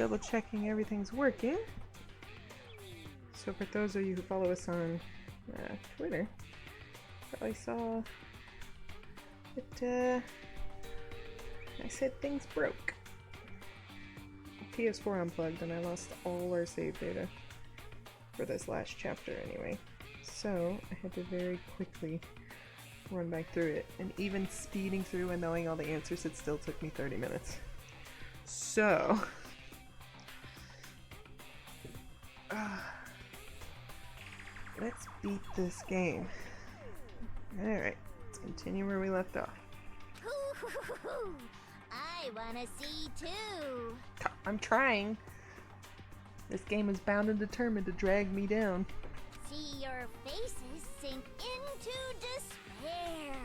double checking everything's working. So for those of you who follow us on Twitter, probably saw that I said things broke. PS4 unplugged and I lost all our save data for this last chapter anyway. So I had to very quickly run back through it, and even speeding through and knowing all the answers, it still took me 30 minutes. So let's beat this game. Alright, let's continue where we left off. I wanna see too. I'm trying. This game is bound and determined to drag me down. See your faces sink into despair.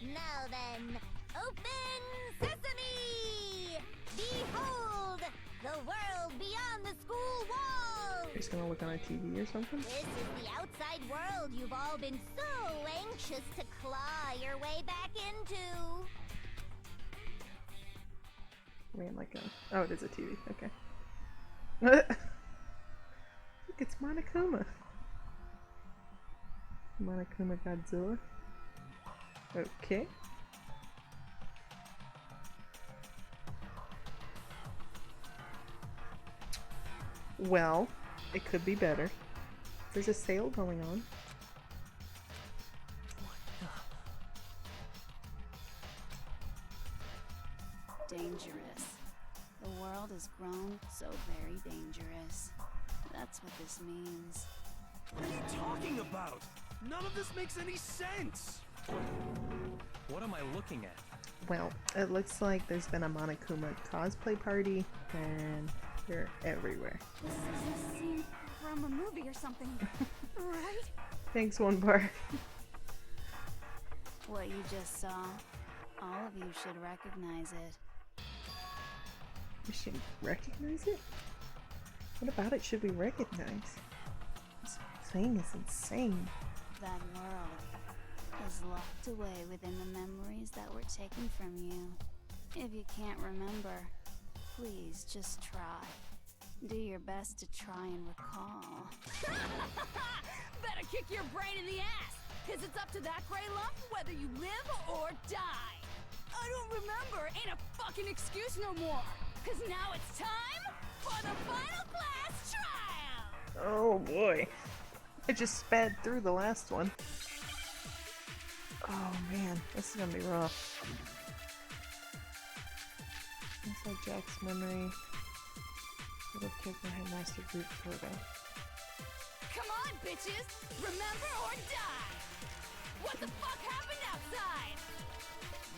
Now then, open sesame! Behold, the world beyond the school walls! You're just gonna look on a TV or something? This is the outside world you've all been so anxious to claw your way back into. Ran like a... Oh, it is a TV. Okay. Look, it's Monokuma. Monokuma Godzilla. Okay. Well, it could be better. There's a sale going on. Dangerous. The world has grown so very dangerous. That's what this means. What are you talking about? None of this makes any sense! What am I looking at? Well, it looks like there's been a Monokuma cosplay party, and they're everywhere. This is a scene from a movie or something, right? Thanks, OneBar. What you just saw, all of you should recognize it. We should recognize it? What about it should we recognize? This thing is insane. That world is locked away within the memories that were taken from you. If you can't remember, please just try. Do your best to try and recall. Better kick your brain in the ass, cause it's up to that gray lump whether you live or die. I don't remember ain't a fucking excuse no more, cause now it's time for the final class trial! Oh boy. I just sped through the last one. Oh man, this is gonna be rough. Inside Jack's memory. Little kid that had master group photo. Come on, bitches! Remember or die! What the fuck happened outside?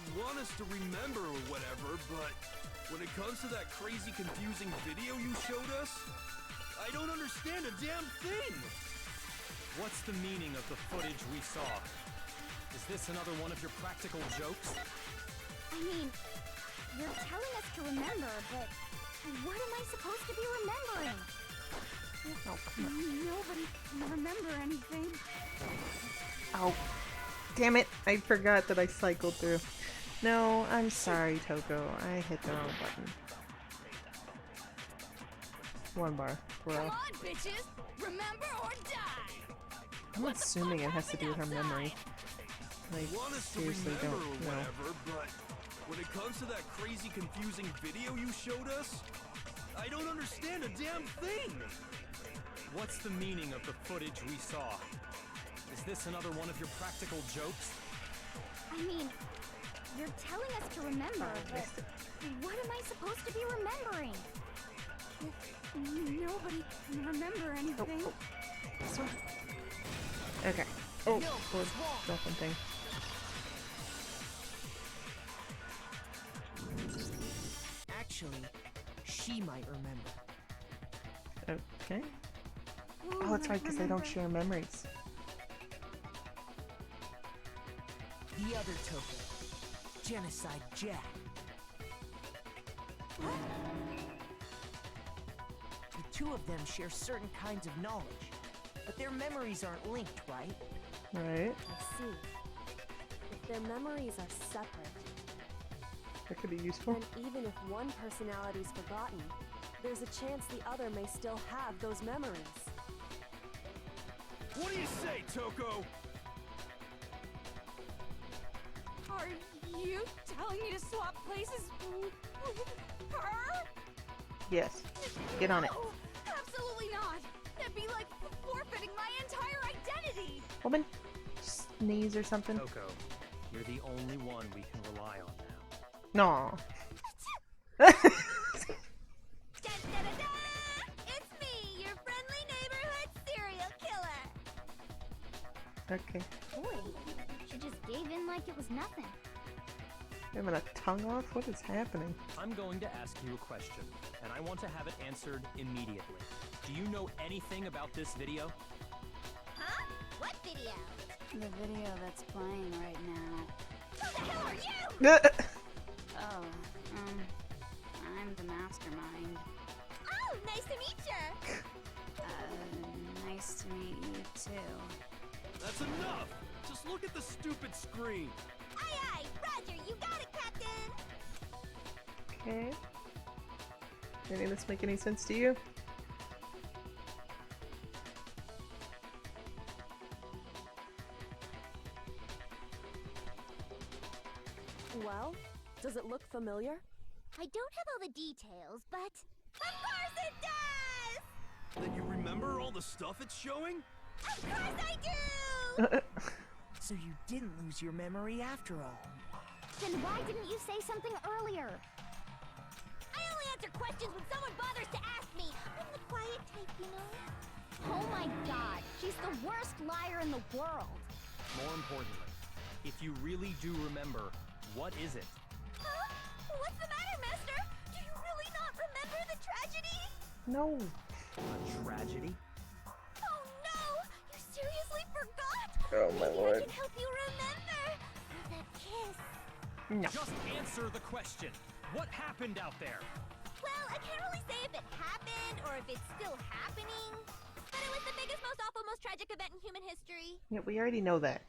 You want us to remember or whatever, but when it comes to that crazy confusing video you showed us, I don't understand a damn thing! What's the meaning of the footage we saw? Is this another one of your practical jokes? I mean, you're telling us to remember, but what am I supposed to be remembering? Oh, come on. Nobody can remember anything. Oh, damn it. I forgot that I cycled through. No, I'm sorry, Toko. I hit the wrong button. OneBar, bro. Come on, bitches! Remember or die! I'm assuming it has to do with her memory. Like, You want us to seriously remember don't or know. whatever, but when it comes to that crazy confusing video you showed us, I don't understand a damn thing! What's the meaning of the footage we saw? Is this another one of your practical jokes? I mean, you're telling us to remember, but what am I supposed to be remembering? Nobody can remember anything. This one? Okay. Oh, board dolphin thing. Actually, she might remember. Okay. Oh, that's right, because they don't share memories. The other token, Genocide Jack. The two of them share certain kinds of knowledge, but their memories aren't linked, right? Right. I see. If their memories are separate, That could be useful. And even if one personality's forgotten, there's a chance the other may still have those memories. What do you say, Toko? Are you telling me to swap places with her? Yes. Get on it. No, absolutely not. That'd be like forfeiting my entire identity. Woman, sneeze or something. Toko, you're the only one we can rely on now. No. Da-da-da-da! It's me, your friendly neighborhood serial killer. Okay. Boy, she just gave in like it was nothing. Having a tongue off? What is happening? I'm going to ask you a question, and I want to have it answered immediately. Do you know anything about this video? Huh? What video? The video that's playing right now. Who the hell are you? Oh, I'm the mastermind. Oh, nice to meet you. Nice to meet you too. That's enough! Just look at the stupid screen! Aye, aye, Roger, you got it, Captain. Okay. Any of this make any sense to you? Well, does it look familiar? I don't have all the details, but of course it does. Then you remember all the stuff it's showing? Of course I do. So you didn't lose your memory after all. Then why didn't you say something earlier? I only answer questions when someone bothers to ask me. I'm the quiet type, you know? Oh my god, she's the worst liar in the world. More importantly, if you really do remember, what is it? Huh? What's the matter, Master? Do you really not remember the tragedy? No. A tragedy? Oh no! You seriously forgot? Oh my Maybe lord. I can help you remember. With a kiss. No. Just answer the question. What happened out there? Well, I can't really say if it happened or if it's still happening. But it was the biggest, most awful, most tragic event in human history. Yeah, we already know that.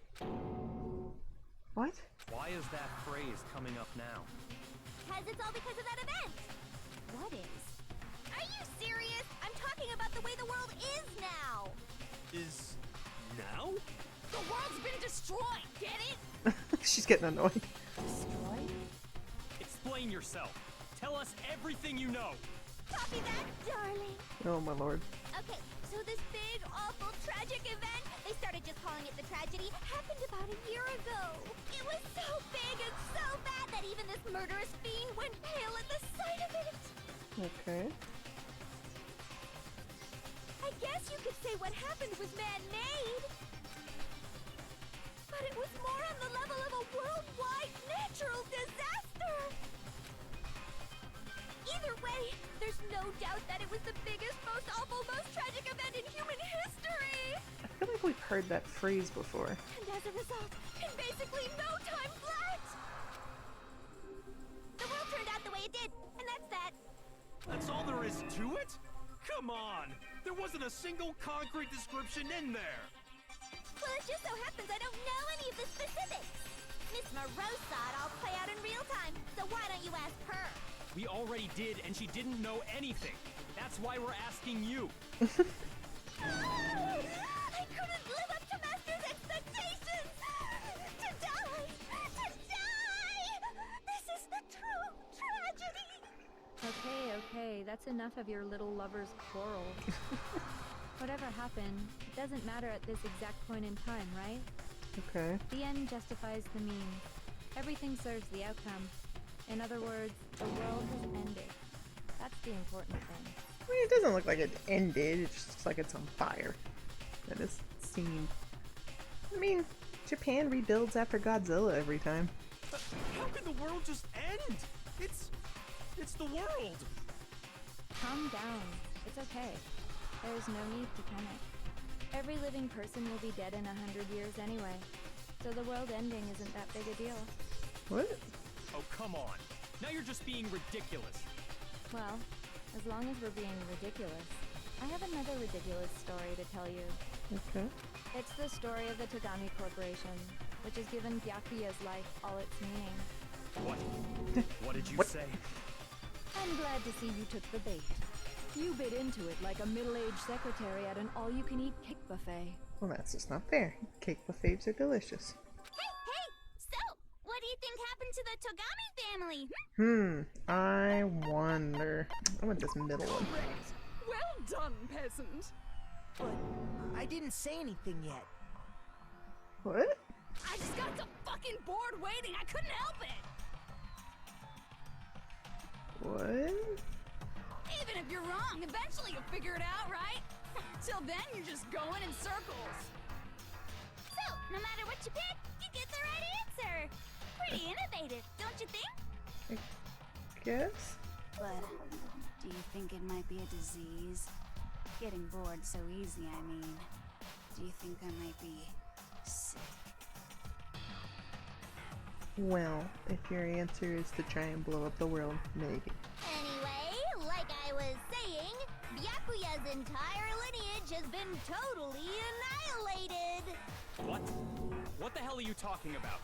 What? Why is that phrase coming up now? Because it's all because of that event. What is? Are you serious? I'm talking about the way the world is now. Is... now? The world's been destroyed, get it? She's getting annoyed. Destroyed? Explain yourself. Tell us everything you know. Copy that, darling. Oh my lord. Okay, so this big, awful, tragic event, they started just calling it the tragedy, happened about a year ago. It was so big and so bad that even this murderous fiend went pale at the sight of it. Okay. I guess you could say what happened was man-made. But it was more on the level of a worldwide natural disaster. Either way, there's no doubt that it was the biggest, most awful, most tragic event in human history. I feel like we've heard that phrase before. And as a result, in basically no time flat, the world turned out the way it did, and that's that. That's all there is to it? Come on! There wasn't a single concrete description in there! Well, it just so happens I don't know any of the specifics. Miss Moreau saw it all play out in real time, so why don't you ask her? We already did, and she didn't know anything. That's why we're asking you. I couldn't live up to Master's expectations! To die! To die! This is the true tragedy! Okay, that's enough of your little lover's quarrel. Whatever happened, it doesn't matter at this exact point in time, right? Okay. The end justifies the means. Everything serves the outcome. In other words, the world has ended. That's the important thing. I mean, it doesn't look like it ended. It just looks like it's on fire. That is seen. I mean, Japan rebuilds after Godzilla every time. How can the world just end? It's the world! Calm down. It's okay. There's no need to panic. Every living person will be dead in 100 years anyway. So the world ending isn't that big a deal. What? Oh, come on. Now you're just being ridiculous. Well, as long as we're being ridiculous, I have another ridiculous story to tell you. Okay. It's the story of the Togami Corporation, which has given Byakuya's life all its meaning. What? What did you What? say? I'm glad to see you took the bait. You bit into it like a middle-aged secretary at an all-you-can-eat cake buffet. Well, that's just not fair. Cake buffets are delicious. Hey! So, what do you think happened to the Togami family? I wonder. I want this middle one. Well done, peasant. But I didn't say anything yet. What? I just got so fucking bored waiting, I couldn't help it. What? Even if you're wrong, eventually you'll figure it out, right? Till then, you're just going in circles. So, no matter what you pick, you get the right answer. Pretty innovative, don't you think? I guess? But do you think it might be a disease? Getting bored so easy, I mean. Do you think I might be sick? Well, if your answer is to try and blow up the world, maybe. Anyway, like I was saying, Byakuya's entire lineage has been totally annihilated. What? What the hell are you talking about?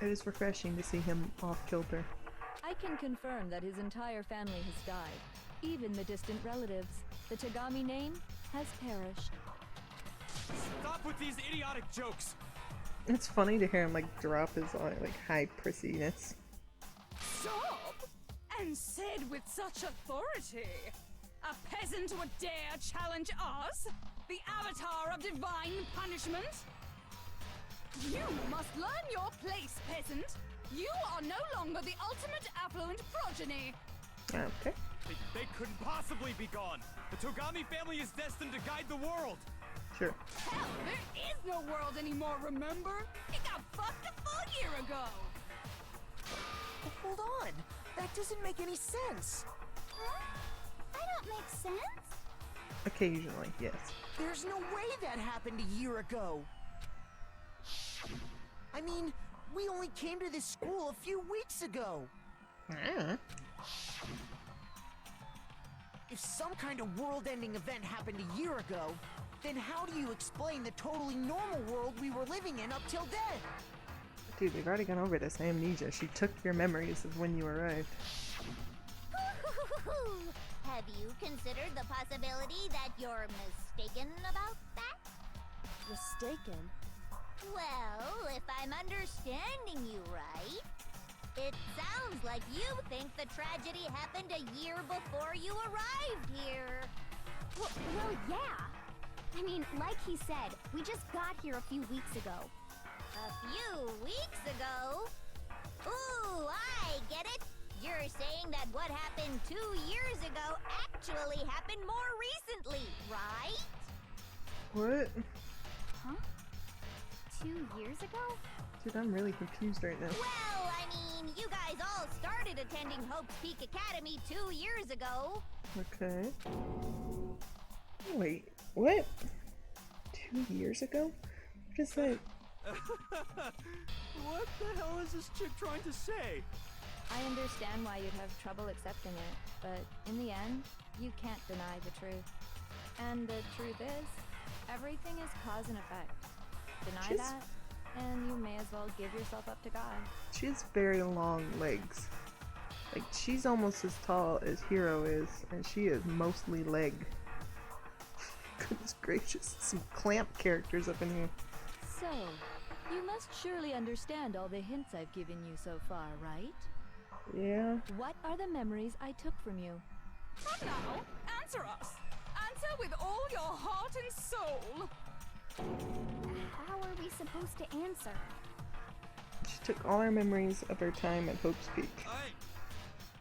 It is refreshing to see him off kilter. I can confirm that his entire family has died. Even the distant relatives. The Togami name has perished. Stop with these idiotic jokes! It's funny to hear him like drop his like high prissiness. Stop! And said with such authority. A peasant would dare challenge us? The avatar of divine punishment? You must learn your place, peasant. You are no longer the ultimate affluent progeny. Okay. They couldn't possibly be gone! The Togami family is destined to guide the world! Sure. Hell, there is no world anymore, remember? It got fucked a full year ago. But hold on! That doesn't make any sense! Huh? I don't make sense. Occasionally, yes. There's no way that happened a year ago! I mean, we only came to this school a few weeks ago! If some kind of world-ending event happened a year ago, then how do you explain the totally normal world we were living in up till then? Dude, we've already gone over this. Amnesia. She took your memories of when you arrived. Have you considered the possibility that you're mistaken about that? Mistaken? Well, if I'm understanding you right, it sounds like you think the tragedy happened a year before you arrived here. Well, yeah. I mean, like he said, we just got here a few weeks ago. A few weeks ago? Ooh, I get it. You're saying that what happened 2 years ago actually happened more recently, right? What? Huh? 2 years ago? Dude, I'm really confused right now. Well, I mean, you guys all started attending Hope's Peak Academy 2 years ago. Okay. Wait, what? 2 years ago? What is that? What the hell is this chick trying to say? I understand why you'd have trouble accepting it, but in the end, you can't deny the truth. And the truth is, everything is cause and effect. Deny that, and you may as well give yourself up to God. She has very long legs. Like, she's almost as tall as Hiro is, and she is mostly leg. Goodness gracious, some clamp characters up in here. So, you must surely understand all the hints I've given you so far, right? Yeah. What are the memories I took from you? Come now, answer us. Answer with all your heart and soul. How are we supposed to answer? She took all our memories of her time at Hope's Peak.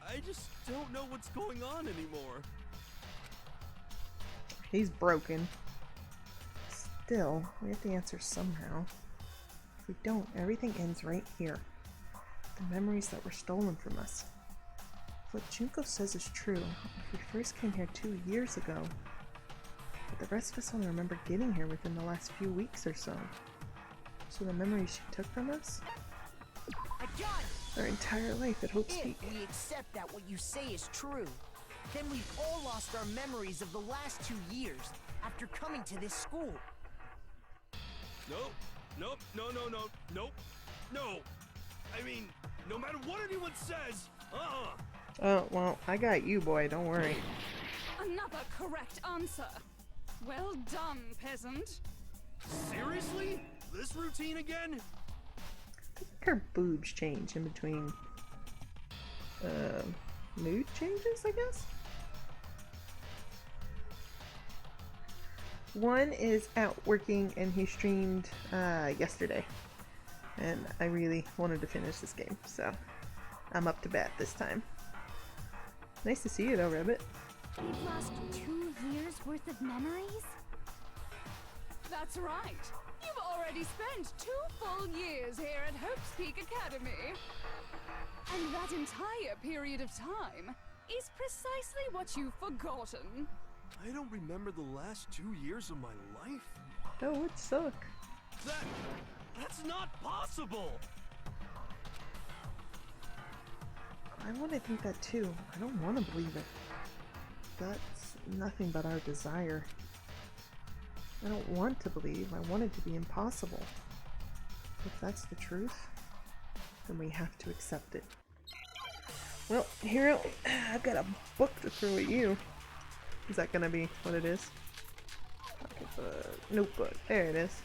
I just don't know what's going on anymore. He's broken. Still, we have to answer somehow. If we don't, everything ends right here. The memories that were stolen from us. If what Junko says is true, if we first came here 2 years ago, but the rest of us only remember getting here within the last few weeks or so. So the memories she took from us? I got it! Our entire life at Hope's If Peak. we accept that what you say is true, then we've all lost our memories of the last 2 years after coming to this school. Nope. Nope. No. I mean, no matter what anyone says, Oh, well, I got you, boy. Don't worry. Another correct answer. Well done, peasant. Seriously? This routine again? Her boobs change in between mood changes, I guess. One is out working and he streamed yesterday, and I really wanted to finish this game, so I'm up to bat this time. Nice to see you though, Rabbit. You've lost 2 years worth of memories? That's right. You've already spent 2 full years here at Hope's Peak Academy. And that entire period of time is precisely what you've forgotten. I don't remember the last 2 years of my life. That would suck. That's not possible! I want to think that too. I don't want to believe it. That's nothing but our desire. I don't want to believe. I want it to be impossible. If that's the truth, then we have to accept it. Well, Hero, I've got a book to throw at you. Is that gonna be what it is? Notebook. There it is.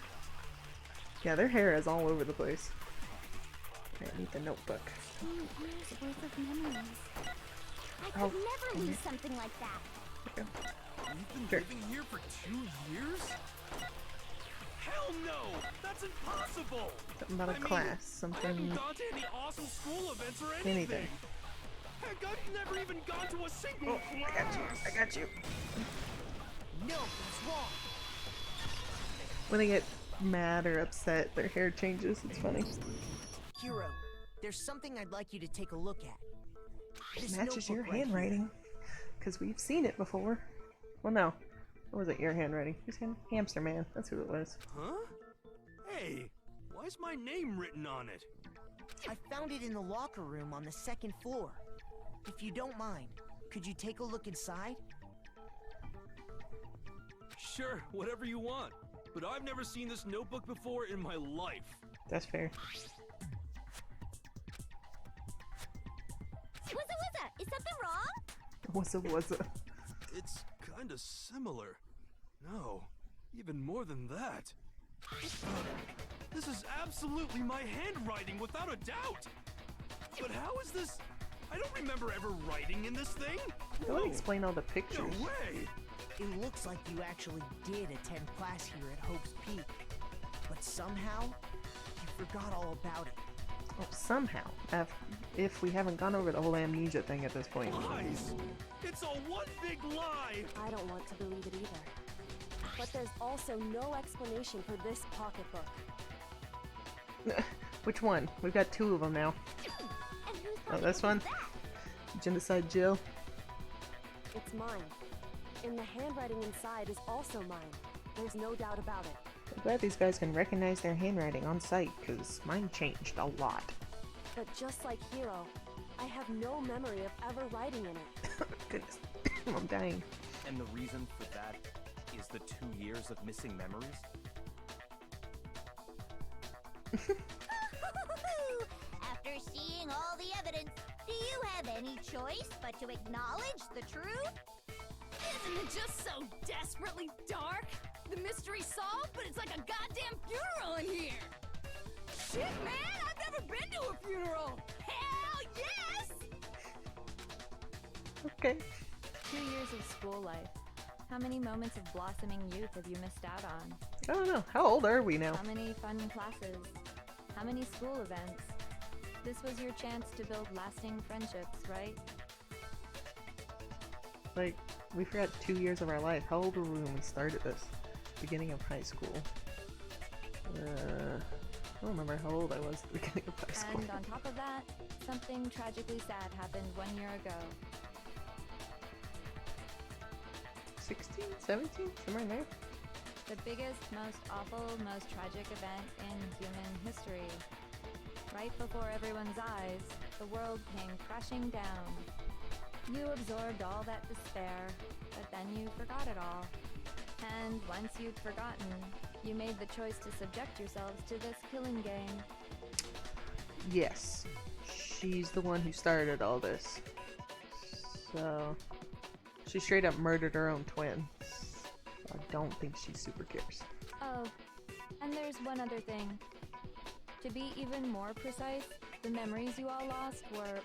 Yeah, their hair is all over the place. I need the notebook. 2 years worth of memories. I could never lose something like that. There you go. You've been living here for 2 years? Hell no! That's impossible! Something about a class, I haven't something. gone to any awesome school events or anything. Anything. Heck, I've never even gone to a single class! I got you. I got you. No, it's wrong. When they get mad or upset, their hair changes. It's funny. Hero, there's something I'd like you to take a look at. This Matches your notebook right handwriting. Because we've seen it before. Well, no. Or was it your handwriting? Who's Hamster Man. That's who it was. Huh? Hey, why is my name written on it? here. I found it in the locker room on the 2nd floor. If you don't mind, could you take a look inside? Sure, whatever you want. But I've never seen this notebook before in my life. That's fair. Is something wrong? Was it? It's kinda similar. No, even more than that. This is absolutely my handwriting, without a doubt! But how is this? I don't remember ever writing in this thing! Don't Whoa, explain all the no pictures. way! It looks like you actually did attend class here at Hope's Peak. But somehow, you forgot all about it. Oh, somehow. If we haven't gone over the whole amnesia thing at this point. Lies! It's all one big lie! I don't want to believe it either. But there's also no explanation for this pocketbook. Which one? We've got 2 of them now. And who's Oh, this one? Genocide Jill. It's mine. And the handwriting inside is also mine. There's no doubt about it. I'm glad these guys can recognize their handwriting on sight, because mine changed a lot. But just like Hero, I have no memory of ever writing in it. Goodness. I'm dying. And the reason for that is the 2 years of missing memories? After seeing all the evidence, do you have any choice but to acknowledge the truth? Isn't it just so desperately dark? The mystery solved, but it's like a goddamn funeral in here! Shit, man! I've never been to a funeral! Hell yes! Okay. 2 years of school life. How many moments of blossoming youth have you missed out on? I don't know. How old are we now? How many fun classes? How many school events? This was your chance to build lasting friendships, right? Like, we forgot 2 years of our life. How old were we when we started this? Beginning of high school. I don't remember how old I was at the beginning of high school. And on top of that, something tragically sad happened 1 year ago. 16? 17? Somewhere in there? The biggest, most awful, most tragic event in human history. Right before everyone's eyes, the world came crashing down. You absorbed all that despair, but then you forgot it all. And once you'd forgotten, you made the choice to subject yourselves to this killing game. Yes. She's the one who started all this. So she straight up murdered her own twin. So I don't think she super cares. Oh, and there's one other thing. To be even more precise, the memories you all lost were...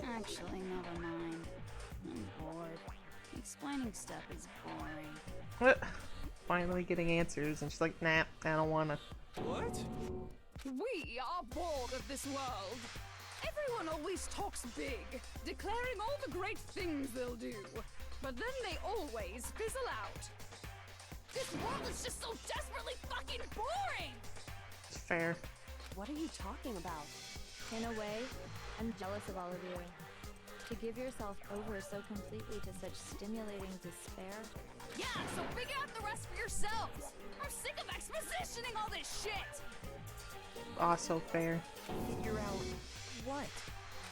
Actually, never mind. I'm bored. Explaining stuff is boring. Finally getting answers, and she's like, nah, I don't wanna. What? We are bored of this world. Everyone always talks big, declaring all the great things they'll do. But then they always fizzle out. This world is just so desperately fucking boring! It's fair. What are you talking about? In a way, I'm jealous of all of you. To give yourself over so completely to such stimulating despair. Yeah, so figure out the rest for yourselves! I'm sick of expositioning all this shit! Also fair. Figure out what?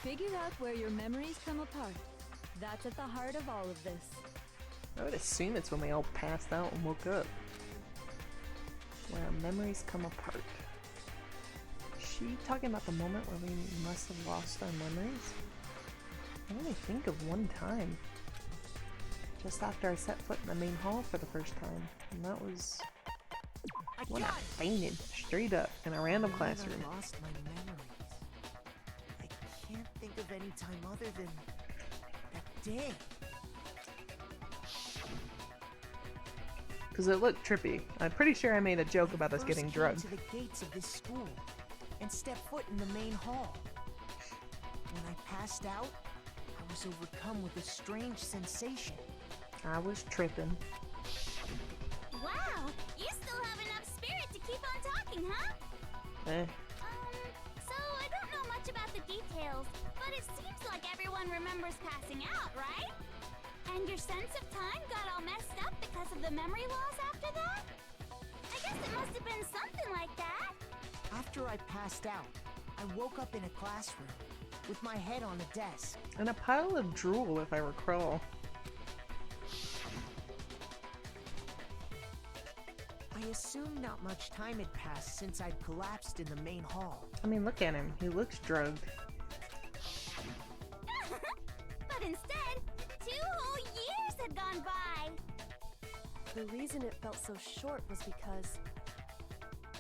Figure out where your memories come apart. That's at the heart of all of this. I would assume it's when we all passed out and woke up. Where our memories come apart. Is she talking about the moment where we must have lost our memories? I only think of one time. Just after I set foot in the main hall for the first time. And that was when I fainted straight up in a random classroom. I lost my memories. I can't think of any time other than that day. Because it looked trippy. I'm pretty sure I made a joke about us getting drugged. To the gates of this school and stepped foot in the main hall. When I passed out, I was overcome with a strange sensation. I was tripping. Wow, you still have enough spirit to keep on talking, huh? So I don't know much about the details, but it seems like everyone remembers passing out, right? And your sense of time got all messed up because of the memory loss after that? I guess it must have been something like that. After I passed out, I woke up in a classroom with my head on a desk. And a pile of drool, if I recall. I assume not much time had passed since I'd collapsed in the main hall. I mean, look at him. He looks drugged. But instead, 2 whole years had gone by. The reason it felt so short was because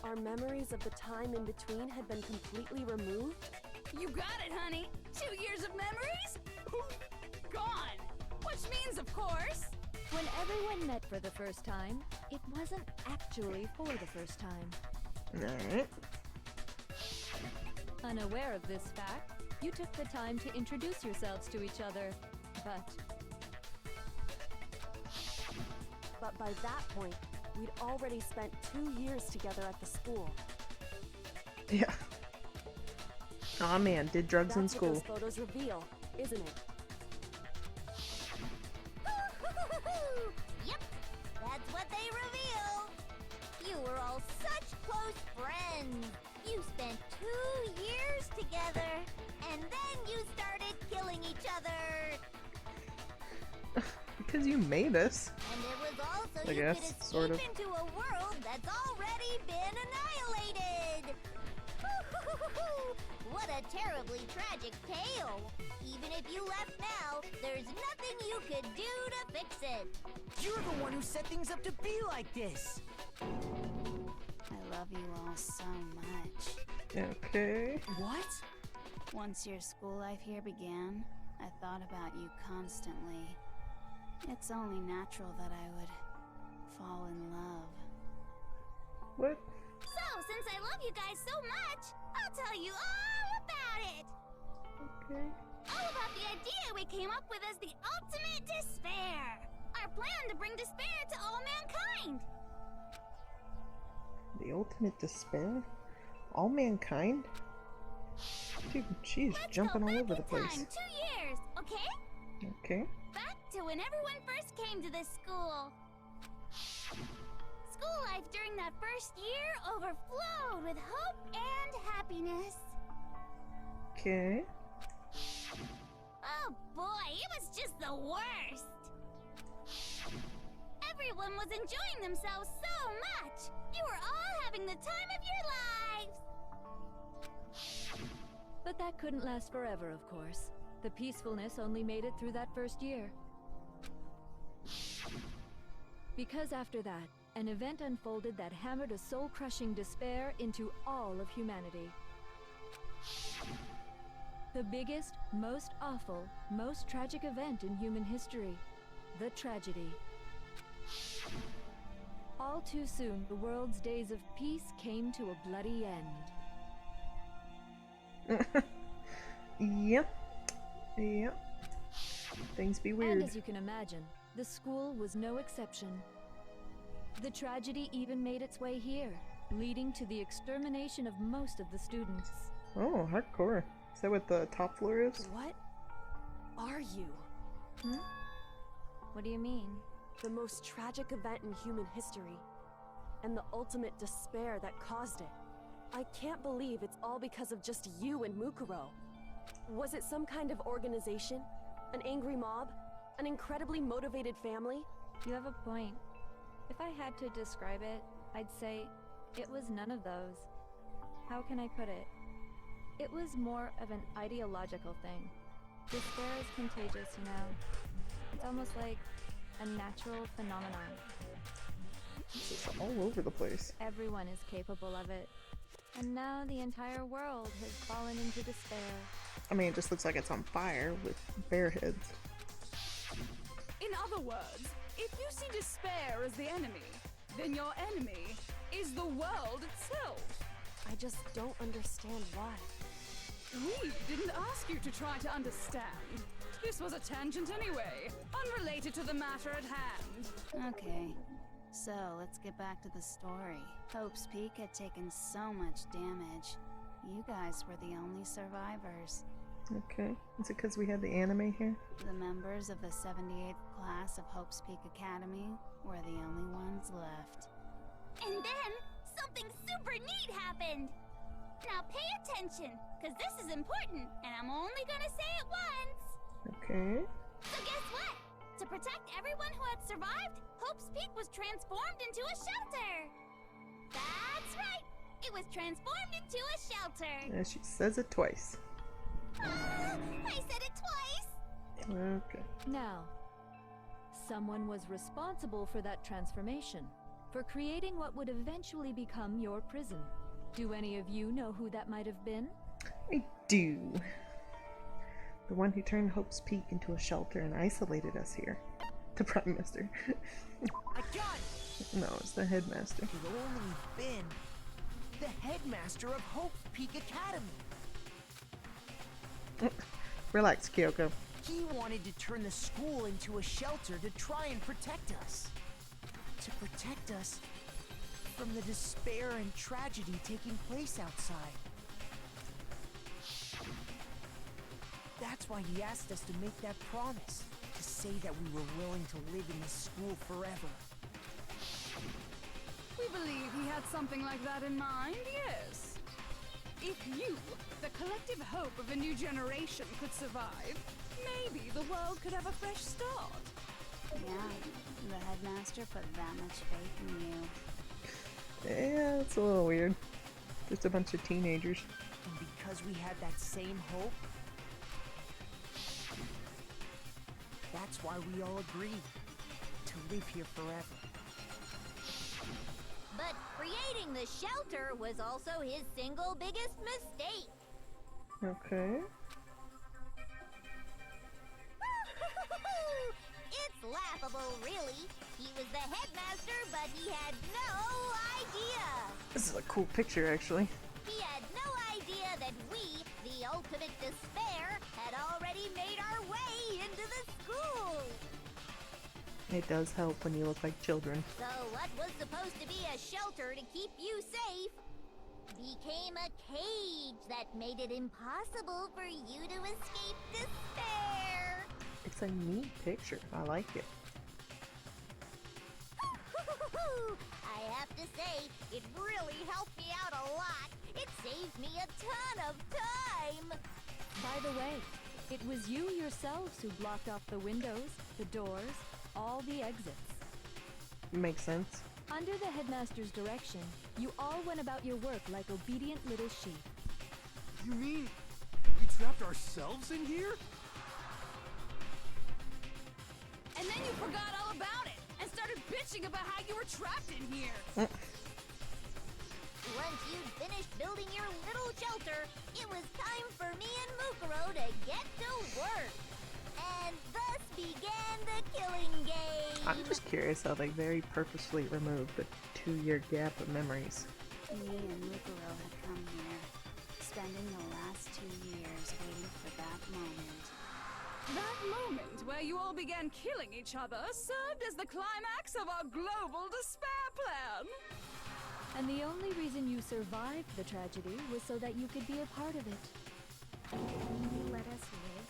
our memories of the time in between had been completely removed. You got it, honey! 2 years of memories? Poof! Gone! Which means, of course... When everyone met for the first time, it wasn't actually for the first time. Alright. Unaware of this fact, you took the time to introduce yourselves to each other, But by that point, we'd already spent 2 years together at the school. Yeah. Aw man, did drugs in That's school. what those photos reveal, isn't it? Yep, that's what they reveal. You were all such close friends. You spent 2 years together, and then you started killing each other. Because you made us. And it was also I you guess, could escape sort of. into a world that's already been annihilated. What a terribly tragic tale. Even if you left now, there's nothing you could do to fix it. You're the one who set things up to be like this! I love you all so much. Okay. What? Once your school life here began, I thought about you constantly. It's only natural that I would fall in love. What? So, since I love you guys so much, I'll tell you all about it. Okay. All about the idea we came up with as the ultimate despair. Our plan to bring despair to all mankind. The ultimate despair? All mankind? Dude, she's Let's jumping go all back over the in place. time 2 years, okay? Okay. Back to when everyone first came to this school. School life during that first year overflowed with hope and happiness. Okay. Oh boy, it was just the worst. Everyone was enjoying themselves so much. You were all having the time of your lives. But that couldn't last forever, of course. The peacefulness only made it through that first year. Because after that, an event unfolded that hammered a soul-crushing despair into all of humanity. The biggest, most awful, most tragic event in human history. The tragedy. All too soon, the world's days of peace came to a bloody end. Yep. Yep. Things be weird. And as you can imagine, the school was no exception. The tragedy even made its way here, leading to the extermination of most of the students. Oh, hardcore. Is that what the top floor is? What are you? Hmm? What do you mean? The most tragic event in human history, and the ultimate despair that caused it. I can't believe it's all because of just you and Mukuro. Was it some kind of organization? An angry mob? An incredibly motivated family? You have a point. If I had to describe it, I'd say it was none of those. How can I put it? It was more of an ideological thing. Despair is contagious, you know. It's almost like a natural phenomenon. This is all over the place. Everyone is capable of it. And now the entire world has fallen into despair. I mean, it just looks like it's on fire with bear heads. In other words, if you see despair as the enemy, then your enemy is the world itself. I just don't understand why. We didn't ask you to try to understand. This was a tangent anyway, unrelated to the matter at hand. Okay, so let's get back to the story. Hope's Peak had taken so much damage. You guys were the only survivors. Okay. Is it because we had the anime here? The members of the 78th class of Hope's Peak Academy were the only ones left. And then, something super neat happened! Now pay attention, because this is important, and I'm only gonna say it once! Okay. So guess what? To protect everyone who had survived, Hope's Peak was transformed into a shelter! That's right! It was transformed into a shelter! Yeah, she says it twice. I said it twice! Okay. Now, someone was responsible for that transformation, for creating what would eventually become your prison. Do any of you know who that might have been? I do. The one who turned Hope's Peak into a shelter and isolated us here. The Prime Minister. I got it! No, it's the headmaster. Could only been the headmaster of Hope Peak Academy. Relax, Kyoko. He wanted to turn the school into a shelter to try and protect us. To protect us from the despair and tragedy taking place outside. That's why he asked us to make that promise. To say that we were willing to live in this school forever. We believe he had something like that in mind, yes. If you, the collective hope of a new generation, could survive, maybe the world could have a fresh start. Yeah, the headmaster put that much faith in you. Yeah, it's a little weird. Just a bunch of teenagers. And because we had that same hope, that's why we all agreed to live here forever. But creating the shelter was also his single biggest mistake. Okay. It's laughable, really. He was the headmaster, but he had no idea. This is a cool picture, actually. He had no idea that we, the ultimate despair, had already made our way into the school. It does help when you look like children. So what was supposed to be a shelter to keep you safe became a cage that made it impossible for you to escape despair. It's a neat picture. I like it. I have to say, it really helped me out a lot. It saved me a ton of time. By the way, it was you yourselves who blocked off the windows, the doors, all the exits. Makes sense. Under the headmaster's direction, you all went about your work like obedient little sheep. You mean trapped ourselves in here? And then you forgot all about it and started bitching about how you were trapped in here. Once you'd finished building your little shelter, it was time for me and Mukuro to get to work. And thus began the killing game. I'm just curious how they very purposefully removed the 2-year gap of memories. Me and Mukuro had come here, spending the last 2 years waiting for that moment. That moment where you all began killing each other served as the climax of our global despair plan. And the only reason you survived the tragedy was so that you could be a part of it. You let us live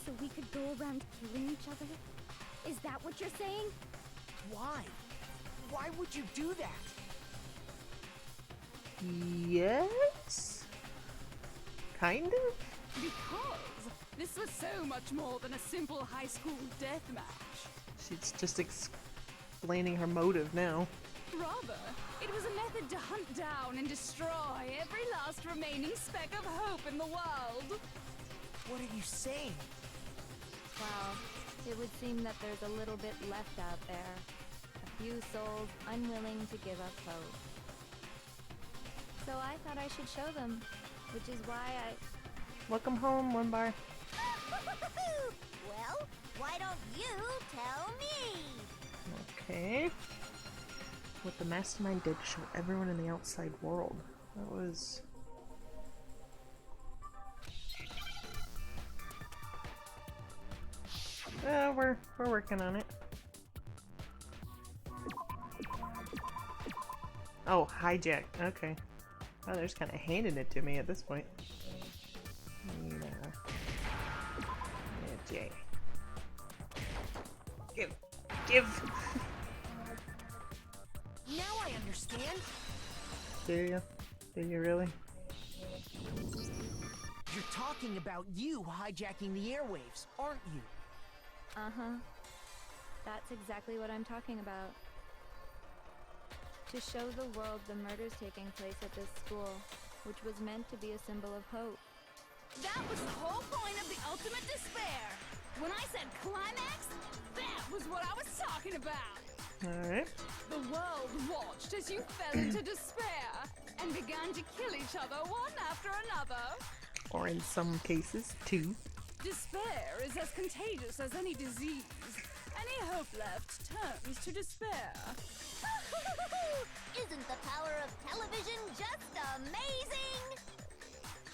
so we could go around killing each other? Is that what you're saying? Why? Why would you do that? Yes? Kind of? Because this was so much more than a simple high school deathmatch. She's just explaining her motive now. Rather, it was a method to hunt down and destroy every last remaining speck of hope in the world. What are you saying? Well, it would seem that there's a little bit left out there. A few souls unwilling to give up hope. So I thought I should show them, which is why I... Welcome home, OneBar. Well, why don't you tell me? Okay. What the mastermind did to show everyone in the outside world. That was... we're working on it. Oh, hijack. Okay. Oh, they're just kind of handing it to me at this point. Yeah, Jay. Give. Now I understand. Do you? Do you really? You're talking about you hijacking the airwaves, aren't you? Uh-huh. That's exactly what I'm talking about. To show the world the murders taking place at this school, which was meant to be a symbol of hope. That was the whole point of the ultimate despair. When I said climax, that was what I was talking about. Alright. The world watched as you fell into despair and began to kill each other one after another. Or in some cases, two. Despair is as contagious as any disease. Any hope left turns to despair. Isn't the power of television just amazing?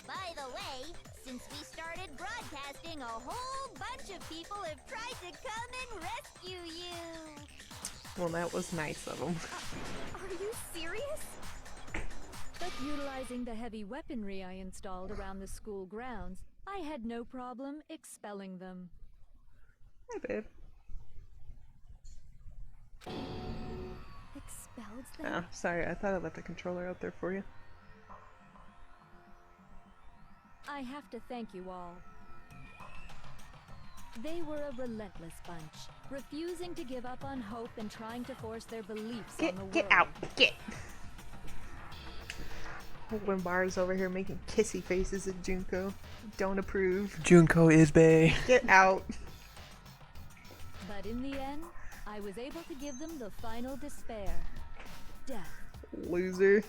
By the way, since we started broadcasting, a whole bunch of people have tried to come and rescue you. Well, that was nice of them. Are you serious? But utilizing the heavy weaponry I installed around the school grounds, I had no problem expelling them. Hi, babe. Expelled Oh, them? sorry. I thought I left the controller out there for you. I have to thank you all. They were a relentless bunch, refusing to give up on hope and trying to force their beliefs on the world. Get out! Get! OneBar's over here making kissy faces at Junko. Don't approve. Junko is bae. Get out! But in the end, I was able to give them the final despair. Death. Loser.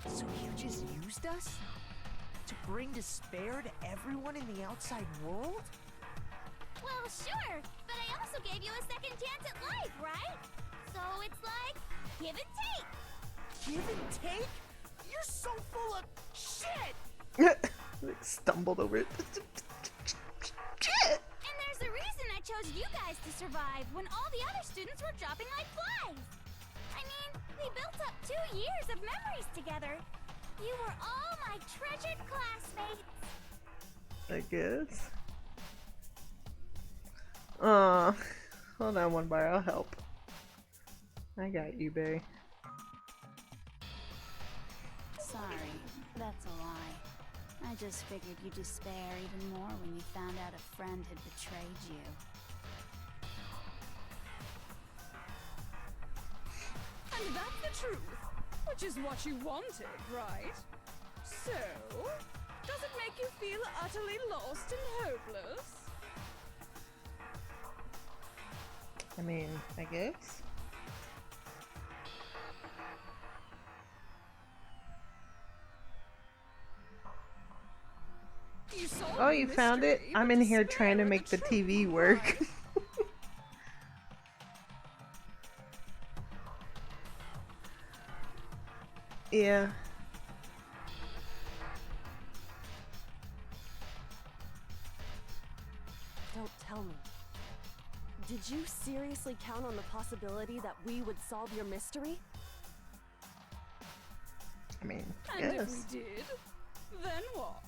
So you just used us? To bring despair to everyone in the outside world? Well, sure, but I also gave you a second chance at life, right? So it's like, give and take. Give and take? You're so full of shit! Like stumbled over it. Shit! And there's a reason I chose you guys to survive when all the other students were dropping like flies. I mean, we built up 2 years of memories together. You were all my treasured classmates. I guess. Hold on, OneBar, I'll help. I got you, bae. Sorry, that's a lie. I just figured you'd despair even more when you found out a friend had betrayed you. And that's the truth, which is what you wanted, right? So, does it make you feel utterly lost and hopeless? I mean, I guess. solved Oh, the you found it? mystery, I'm but in here despair trying to and make the truth TV will work. rise. Yeah. Don't tell me. Did you seriously count on the possibility that we would solve your mystery? I mean, And yes. if we did, then what?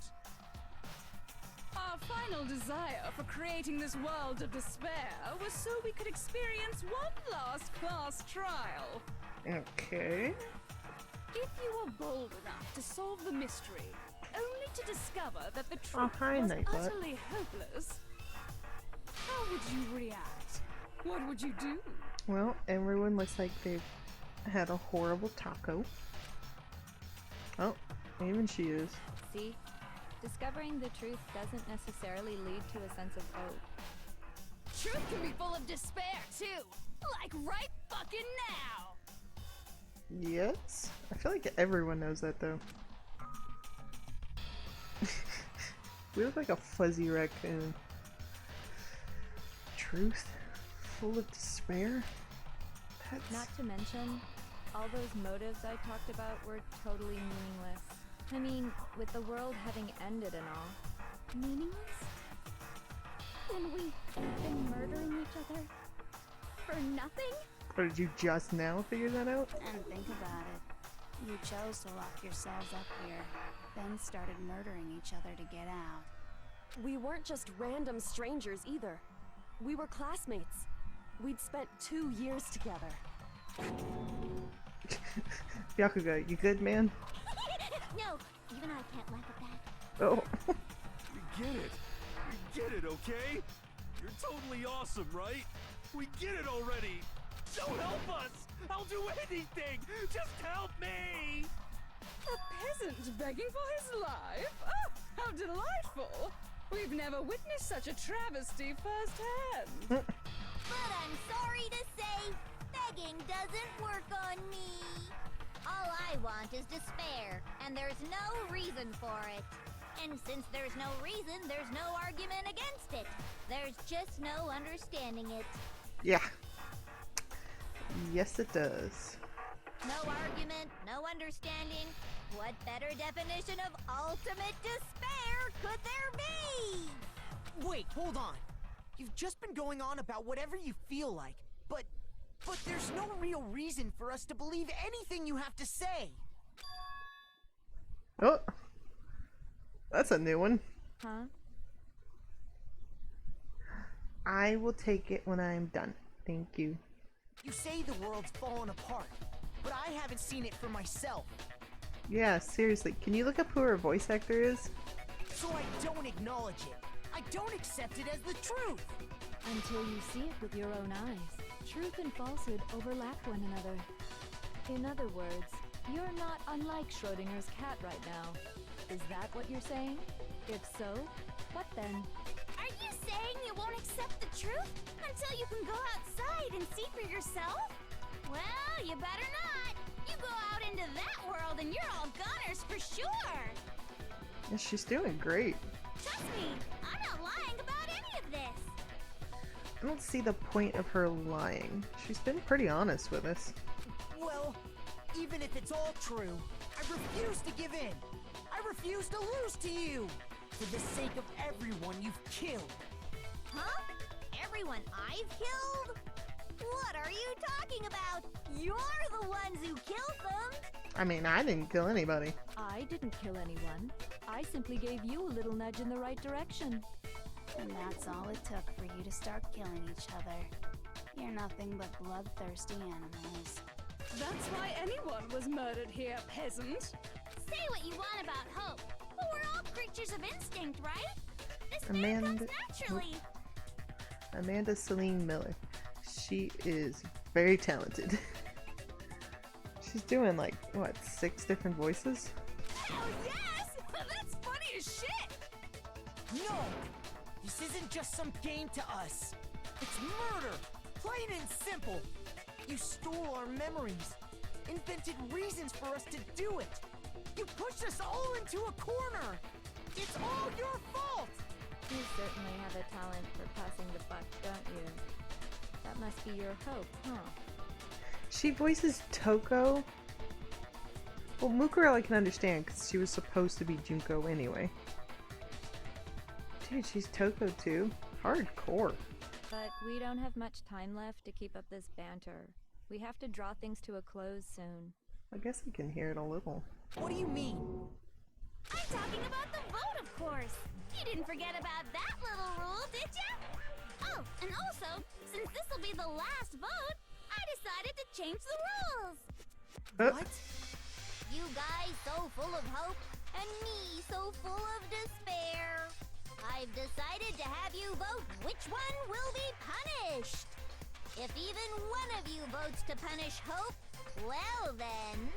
Our final desire for creating this world of despair was so we could experience one last class trial. Okay. If you were bold enough to solve the mystery, only to discover that the Oh, truth hi, was Nightbot. utterly hopeless, how would you react? What would you do? Well, everyone looks like they've had a horrible taco. Oh, even she is. See? Discovering the truth doesn't necessarily lead to a sense of hope. Truth can be full of despair, too! Like right fucking now! Yes? I feel like everyone knows that though. We look like a fuzzy raccoon. Truth? Full of despair? That's... Not to mention, all those motives I talked about were totally meaningless. I mean, with the world having ended and all. Meaningless? When we've been murdering each other for nothing? Or did you just now figure that out? And think about it. You chose to lock yourselves up here, then started murdering each other to get out. We weren't just random strangers either. We were classmates. We'd spent 2 years together. Byakuga, you good, man? No, even I can't laugh at that. Oh. We get it. We get it, okay? You're totally awesome, right? We get it already. So help us! I'll do anything! Just help me! A peasant begging for his life? Oh, how delightful! We've never witnessed such a travesty firsthand. But I'm sorry to say, begging doesn't work on me. All I want is despair, and there's no reason for it. And since there's no reason, there's no argument against it. There's just no understanding it. Yeah. Yes, it does. No argument, no understanding. What better definition of ultimate despair could there be? Wait, hold on. You've just been going on about whatever you feel like, but there's no real reason for us to believe anything you have to say. Oh. That's a new one. Huh? I will take it when I'm done. Thank you. You say the world's fallen apart, but I haven't seen it for myself. Yeah, seriously, can you look up who her voice actor is? So I don't acknowledge it. I don't accept it as the truth. Until you see it with your own eyes. Truth and falsehood overlap one another. In other words, you're not unlike Schrodinger's cat right now. Is that what you're saying? If so, what then? Are you saying you won't accept the truth until you can go outside and see for yourself? Well, you better not. You go out into that world and you're all goners for sure. Yeah, she's doing great. Trust me, I'm not lying about any of this. I don't see the point of her lying. She's been pretty honest with us. Well, even if it's all true, I refuse to give in. I refuse to lose to you. For the sake of everyone you've killed. Huh? Everyone I've killed? What are you talking about? You're the ones who killed them. I mean, I didn't kill anybody. I didn't kill anyone. I simply gave you a little nudge in the right direction. And that's all it took for you to start killing each other. You're nothing but bloodthirsty animals. That's why anyone was murdered here, peasant. Say what you want about hope, but we're all creatures of instinct, right? Despair comes naturally. Amanda Celine Miller. She is very talented. She's doing like, what, 6 different voices? Hell yes! as shit! No! This isn't just some game to us. It's murder! Plain and simple! You stole our memories, invented reasons for us to do it. You pushed us all into a corner! It's all your fault! You certainly have a talent for passing the buck, don't you? That must be your hope, huh? She voices Toko? Well, Mukuro I can understand because she was supposed to be Junko anyway. Dude, she's Toko too. Hardcore. But we don't have much time left to keep up this banter. We have to draw things to a close soon. I guess I can hear it a little. What do you mean? I'm talking about the vote, of course. You didn't forget about that little rule, did you? Oh, and also, since this will be the last vote, I decided to change the rules. What? You guys so full of hope, and me so full of despair. I've decided to have you vote which one will be punished. If even one of you votes to punish Hope, well then,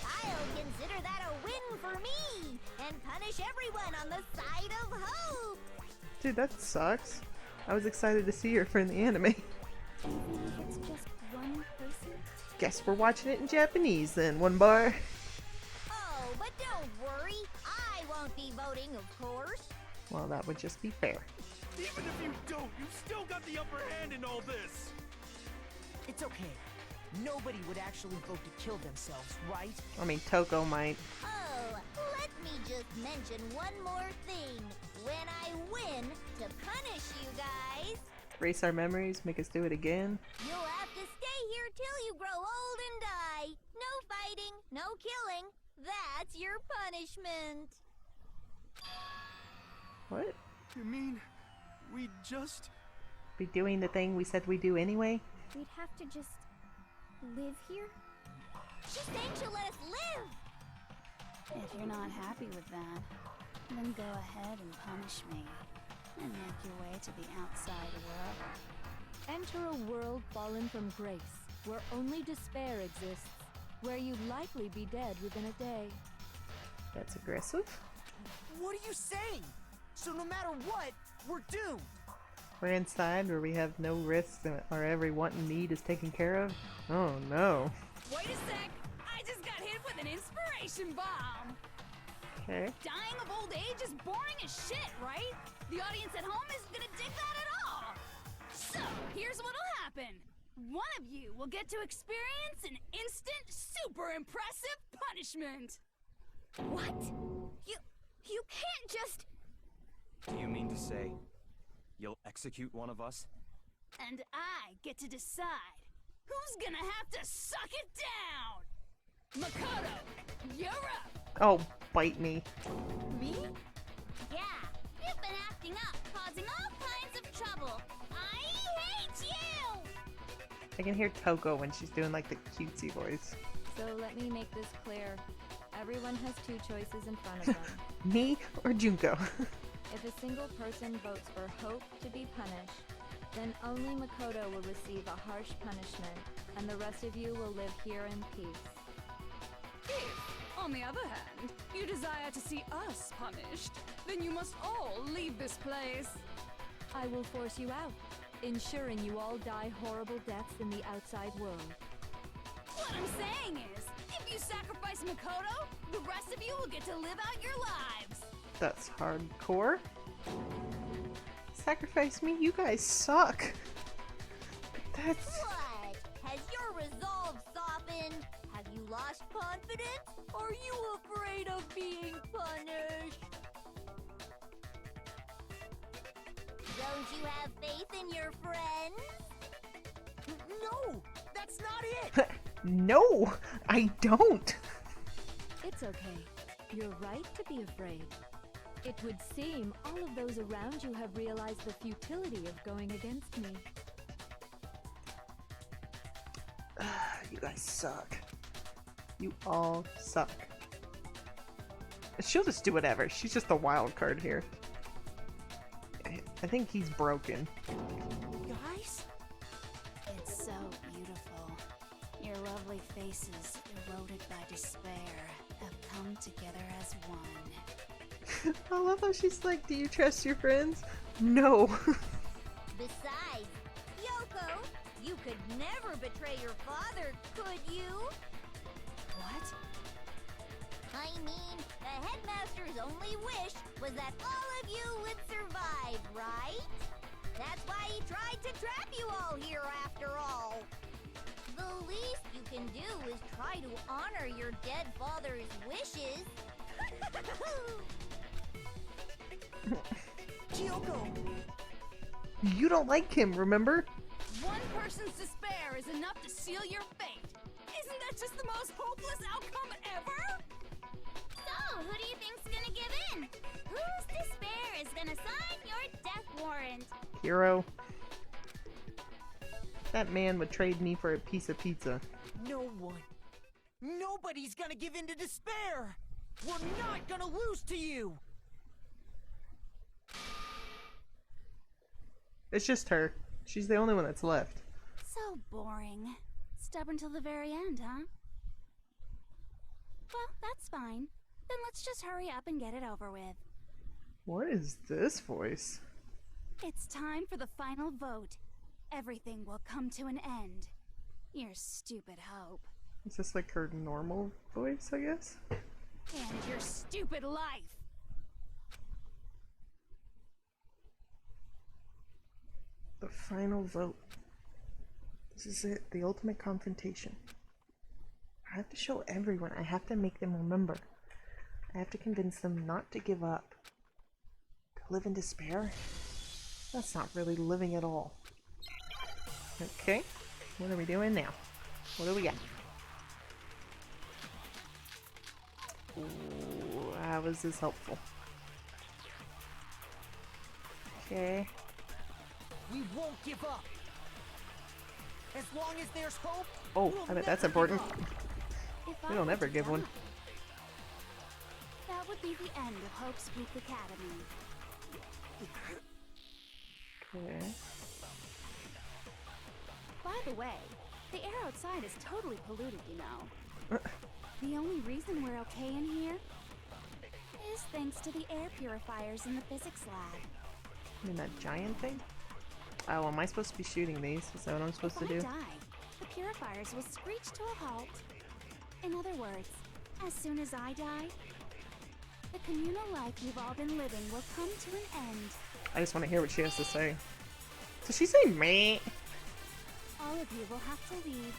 I'll consider that a win for me and punish everyone on the side of Hope. Dude, that sucks. I was excited to see her from the anime. It's just one person. Guess we're watching it in Japanese then, one bar. Oh, but don't worry. I won't be voting, of course. Well, that would just be fair. Even if you don't, you've still got the upper hand in all this! It's okay. Nobody would actually vote to kill themselves, right? I mean, Toko might. Oh, let me just mention one more thing. When I win to punish you guys, Erase our memories, make us do it again. you'll have to stay here till you grow old and die. No fighting, no killing. That's your punishment. What? You mean, we just... Be doing the thing we said we'd do anyway? We'd have to just live here? She's saying she'll let us live! If you're not happy with that, then go ahead and punish me. And make your way to the outside world. Enter a world fallen from grace, where only despair exists, where you'd likely be dead within a day. That's aggressive. What are you saying? So no matter what, we're doomed! We're inside where we have no risks and our every want and need is taken care of? Oh no. Wait a sec! I just got hit with an inspiration bomb! Okay. Dying of old age is boring as shit, right? The audience at home isn't gonna dig that at all! So, here's what'll happen. One of you will get to experience an instant, super impressive punishment! What? You can't just... Do you mean to say you'll execute one of us? And I get to decide who's gonna have to suck it down! Makoto, you're up! Oh, bite me. Me? Yeah, you've been acting up, causing all kinds of trouble. I hate you! I can hear Toko when she's doing like the cutesy voice. So let me make this clear. Everyone has two choices in front of them. Me or Junko? If a single person votes for Hope to be punished, then only Makoto will receive a harsh punishment, and the rest of you will live here in peace. If, on the other hand, you desire to see us punished, then you must all leave this place. I will force you out, ensuring you all die horrible deaths in the outside world. What I'm saying is, if you sacrifice Makoto, the rest of you will get to live out your lives. That's hardcore. Sacrifice me? You guys suck. But that's... What? Has your resolve softened? Have you lost confidence? Are you afraid of being punished? Don't you have faith in your friends? No! That's not it! No! I don't! It's okay. You're right to be afraid. It would seem all of those around you have realized the futility of going against me. You guys suck. You all suck. She'll just do whatever. She's just the wild card here. I think he's broken. Guys? It's so beautiful. Your lovely faces, eroded by despair, have come together as one. I love how she's like, do you trust your friends? No. Besides, Yoko, you could never betray your father, could you? What? I mean, the headmaster's only wish was that all of you would survive, right? That's why he tried to trap you all here after all. The least you can do is try to honor your dead father's wishes. Kyoko! You don't like him, remember? One person's despair is enough to seal your fate. Isn't that just the most hopeless outcome ever? So, who do you think's gonna give in? Whose despair is gonna sign your death warrant? Hero. That man would trade me for a piece of pizza. No one. Nobody's gonna give in to despair! We're not gonna lose to you! It's just her. She's the only one that's left. So boring. Stubborn till the very end, huh? Well, that's fine. Then let's just hurry up and get it over with. What is this voice? It's time for the final vote. Everything will come to an end. Your stupid hope. Is this like her normal voice, I guess? And your stupid life. The final vote. This is it, the ultimate confrontation. I have to show everyone, I have to make them remember. I have to convince them not to give up. To live in despair? That's not really living at all. Okay, what are we doing now? What do we got? Ooh, how is this helpful? Okay. We won't give up! As long as there's hope, Oh, we'll I bet that's never give important. up. If We I don't were ever to give one. die, that would be the end of Hope's Peak Academy. Okay. By the way, the air outside is totally polluted, you know. The only reason we're okay in here is thanks to the air purifiers in the physics lab. I mean that giant thing? Oh, am I supposed to be shooting these? Is that what I'm supposed to If I do? die, the purifiers will screech to a halt. In other words, as soon as I die, the communal life you've all been living will come to an end. I just want to hear what she has to say. Does she say me? All of you will have to leave.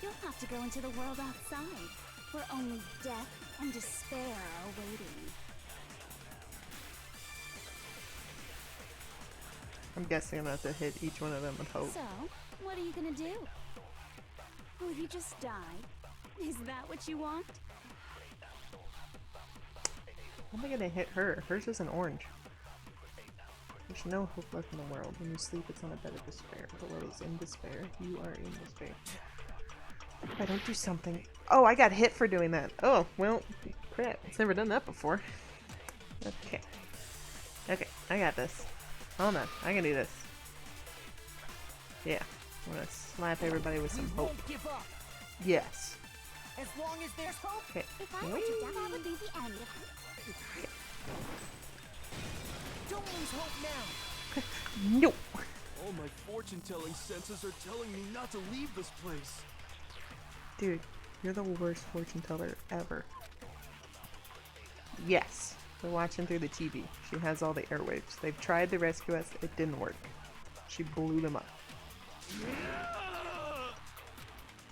You'll have to go into the world outside, where only death and despair are waiting. I'm guessing I'm gonna have to hit each one of them with hope. So, what are you gonna do? Will you just die? Is that what you want? How am I gonna hit her? Hers is an orange. There's no hope left in the world. When you sleep, it's on a bed of despair. The world is in despair. You are in despair. If I don't do something... Oh, I got hit for doing that. Oh, well, crap. It's never done that before. Okay. Okay, I got this. Hold on, I can do this. Yeah, I'm gonna slap everybody with some We hope. won't give up! Yes. As long as there's hope, Okay. If I were to die, that would be the end. don't lose hope now! Nope. All my fortune-telling senses are telling me not to leave this place. Dude, you're the worst fortune teller ever. Yes, we're watching through the TV. She has all the airwaves. They've tried to rescue us. It didn't work. She blew them up.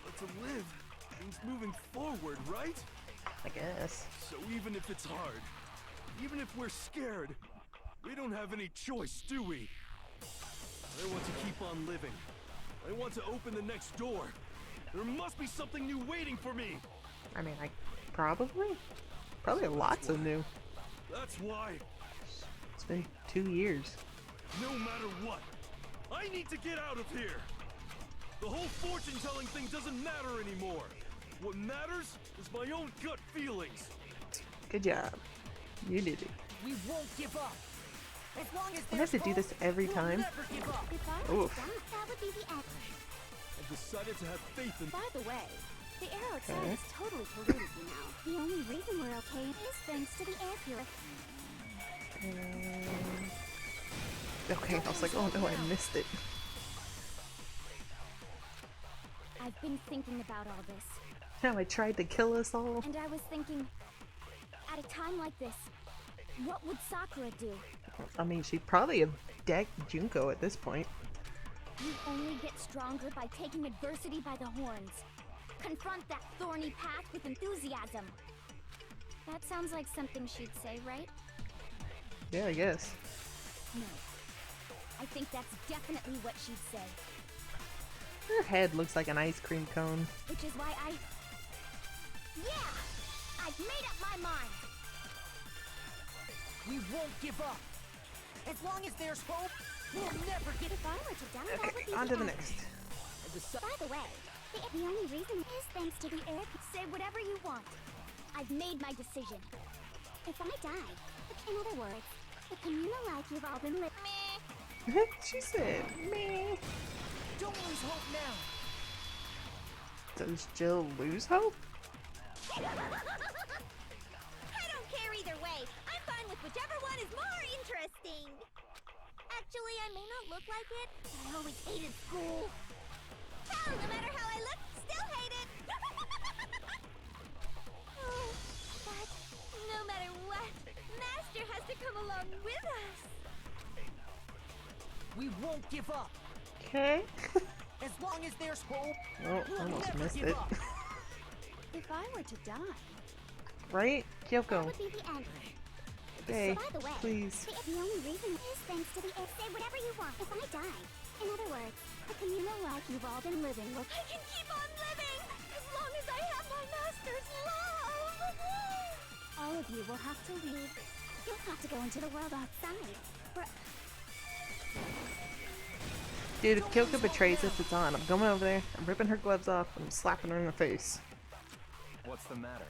But to live means moving forward, right? I guess. So even if it's hard, even if we're scared, we don't have any choice, do we? I want to keep on living. I want to open the next door. There must be something new waiting for me. I mean, probably lots of new. That's why, It's been 2 years. no matter what, I need to get out of here. The whole fortune-telling thing doesn't matter anymore. What matters is my own gut feelings. Good job. You did it. We won't give up! As long as I have to do this every we'll time. never give up! If I were Oof. to die, that would be the end. I've decided to have faith in... By the way, The air outside is totally polluted, you know. The only reason we're okay is thanks to the air purifier. Okay, I was like, oh no, I missed it. I've been thinking about all this. How I tried to kill us all. And I was thinking, at a time like this, what would Sakura do? I mean, she'd probably have decked Junko at this point. You only get stronger by taking adversity by the horns. Confront that thorny path with enthusiasm. That sounds like something she'd say, right? Yeah, I guess. No. I think that's definitely what she'd say. Her head looks like an ice cream cone. Which is why Yeah! I've made up my mind! We won't give up. As long as there's hope, we'll never get. If I were to die, that would Okay, be on to the next. By the way, the only reason is thanks to the air. Say whatever you want. I've made my decision. If I die, in other words, the communal life you've all been living. She said, meh. Don't lose hope now. Does Jill lose hope? I don't care either way. I'm fine with whichever one is more interesting. Actually, I may not look like it, but I always hated school. Hell, no matter how I look, still hate it. Oh, but no matter what, Master has to come along with us. We won't give up. Okay. As long as there's hope, Oh, we'll almost never missed give it. up. If I were to die, Right? that Kyoko. would be the end. Hey, By the way, please. the only reason is thanks to the air. Say whatever you want. If I die, in other words, the communal life you've all been living will. I can keep on living as long as I have my master's love. All of you will have to leave. You'll have to go into the world outside. Dude, if Kyoko betrays us, it's on. I'm going over there, I'm ripping her gloves off, and I'm slapping her in the face. What's the matter?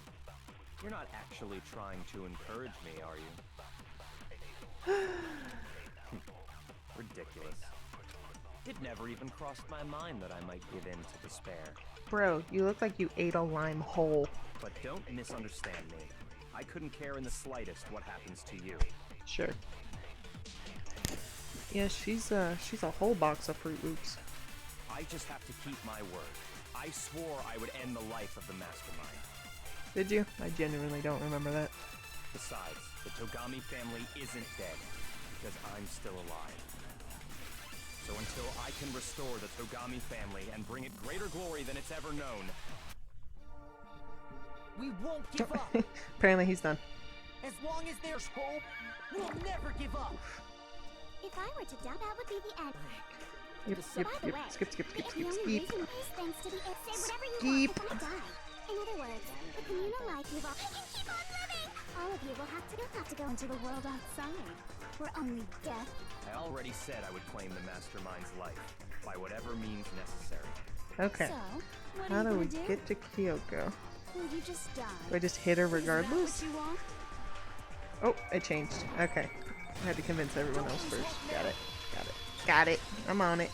You're not actually trying to encourage me, are you? Ridiculous. It never even crossed my mind that I might give in to despair. Bro, you look like you ate a lime whole. But don't misunderstand me. I couldn't care in the slightest what happens to you. Sure. Yeah, she's a whole box of Fruit Loops. I just have to keep my word. I swore I would end the life of the mastermind. Did you? I genuinely don't remember that. Besides, the Togami family isn't dead, because I'm still alive. So until I can restore the Togami family and bring it greater glory than it's ever known, We won't give up. Apparently he's done. As long as there's hope, we'll never give up. If I were to die, that would be the end. Yep, yep, By the yep. way, Skip, skip, skip, the skip, only skip. reason is thanks to the air. Say whatever you Skip. want. If I die, in other words, the communal life you've all. I can keep on living. All of you will have to go into the world outside, where only death. I already said I would claim the mastermind's life, by whatever means necessary. Okay. So, what How are do you we gonna do? get to Kyoko? Will you just die? Do I just hit her Is that regardless? what you want? Oh, it changed. Okay. I had to convince everyone else first. Got it. Got it. Got it. I'm on it.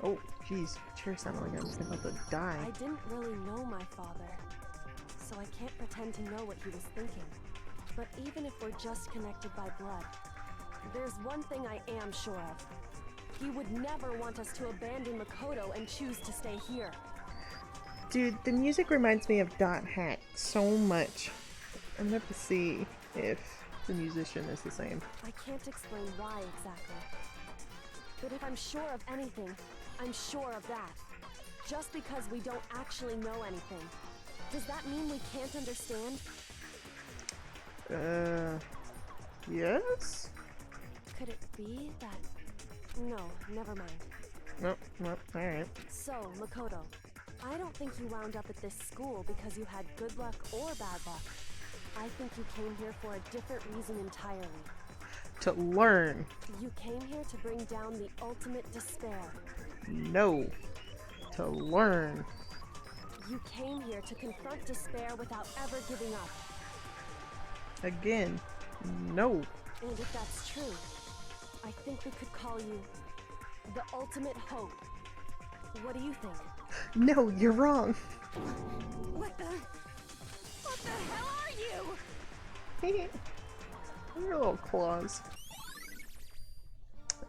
Oh, jeez. Sure sounded like I was about to die. I didn't really know my father, so I can't pretend to know what he was thinking. But even if we're just connected by blood, there's one thing I am sure of. He would never want us to abandon Makoto and choose to stay here. Dude, the music reminds me of Dot Hack so much. I'm gonna have to see if the musician is the same. I can't explain why exactly. But if I'm sure of anything, I'm sure of that. Just because we don't actually know anything, does that mean we can't understand? Yes? Could it be that... No, never mind. Nope, nope, alright. So, Makoto, I don't think you wound up at this school because you had good luck or bad luck. I think you came here for a different reason entirely. To learn. You came here to bring down the ultimate despair. No. To learn. You came here to confront despair without ever giving up. Again. No. And if that's true, I think we could call you the ultimate hope. What do you think? No, you're wrong. What the hell are you? Your little claws.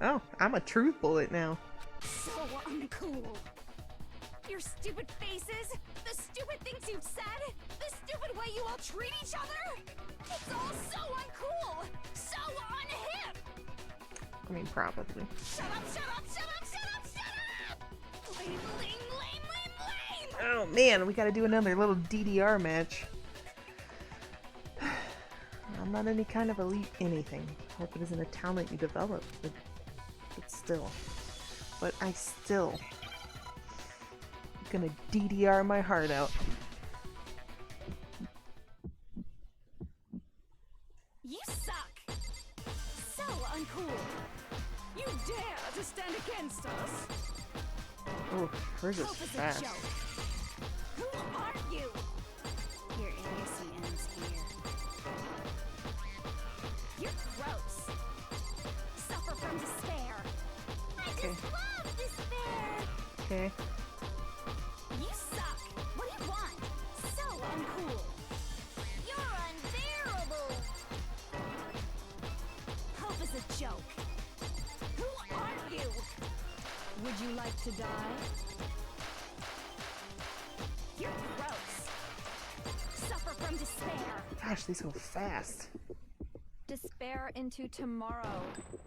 Oh, I'm a truth bullet now. So uncool. Your stupid faces, the stupid things you've said, the stupid way you all treat each other. It's all so uncool, so unhip. I mean, probably. Shut up, shut up, shut up, shut up, shut up! Lame, lame, lame, lame, lame! Oh man, we gotta do another little DDR match. I'm not any kind of elite anything. Hope it isn't a talent you develop, but still. But I still gonna DDR my heart out. You suck! So uncool! You dare to stand against us? Oh, hers is Hope is a fast. joke. Who are you? Your idiocy ends here. You're gross. Suffer from despair. I Okay. just love despair. Okay. You suck. What do you want? So uncool. You're unbearable. Hope is a joke. Who are you? Would you like to die? You're gross. Suffer from despair. Gosh, these go fast. Despair into tomorrow.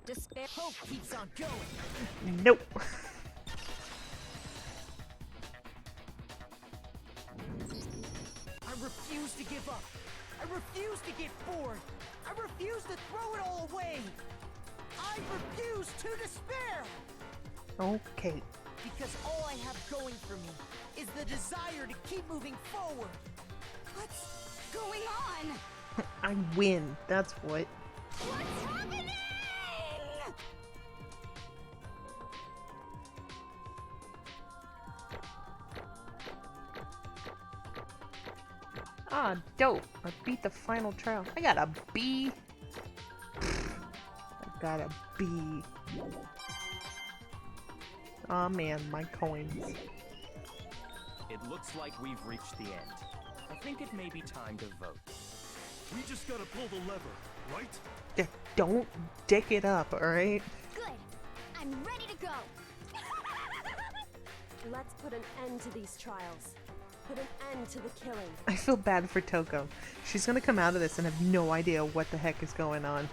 Despair. Hope keeps on going. Nope. I refuse to give up. I refuse to get bored. I refuse to throw it all away. I refuse to despair. Okay. Because all I have going for me is the desire to keep moving forward. What's going on? I win. That's what. What's happening? Ah, dope. I beat the final trial. I got a B. I got a B. Aw man, my coins. It looks like we've reached the end. I think it may be time to vote. We just gotta pull the lever, right? Yeah, don't dick it up, alright? Good. I'm ready to go. Let's put an end to these trials. Put an end to the killing. I feel bad for Toko. She's gonna come out of this and have no idea what the heck is going on.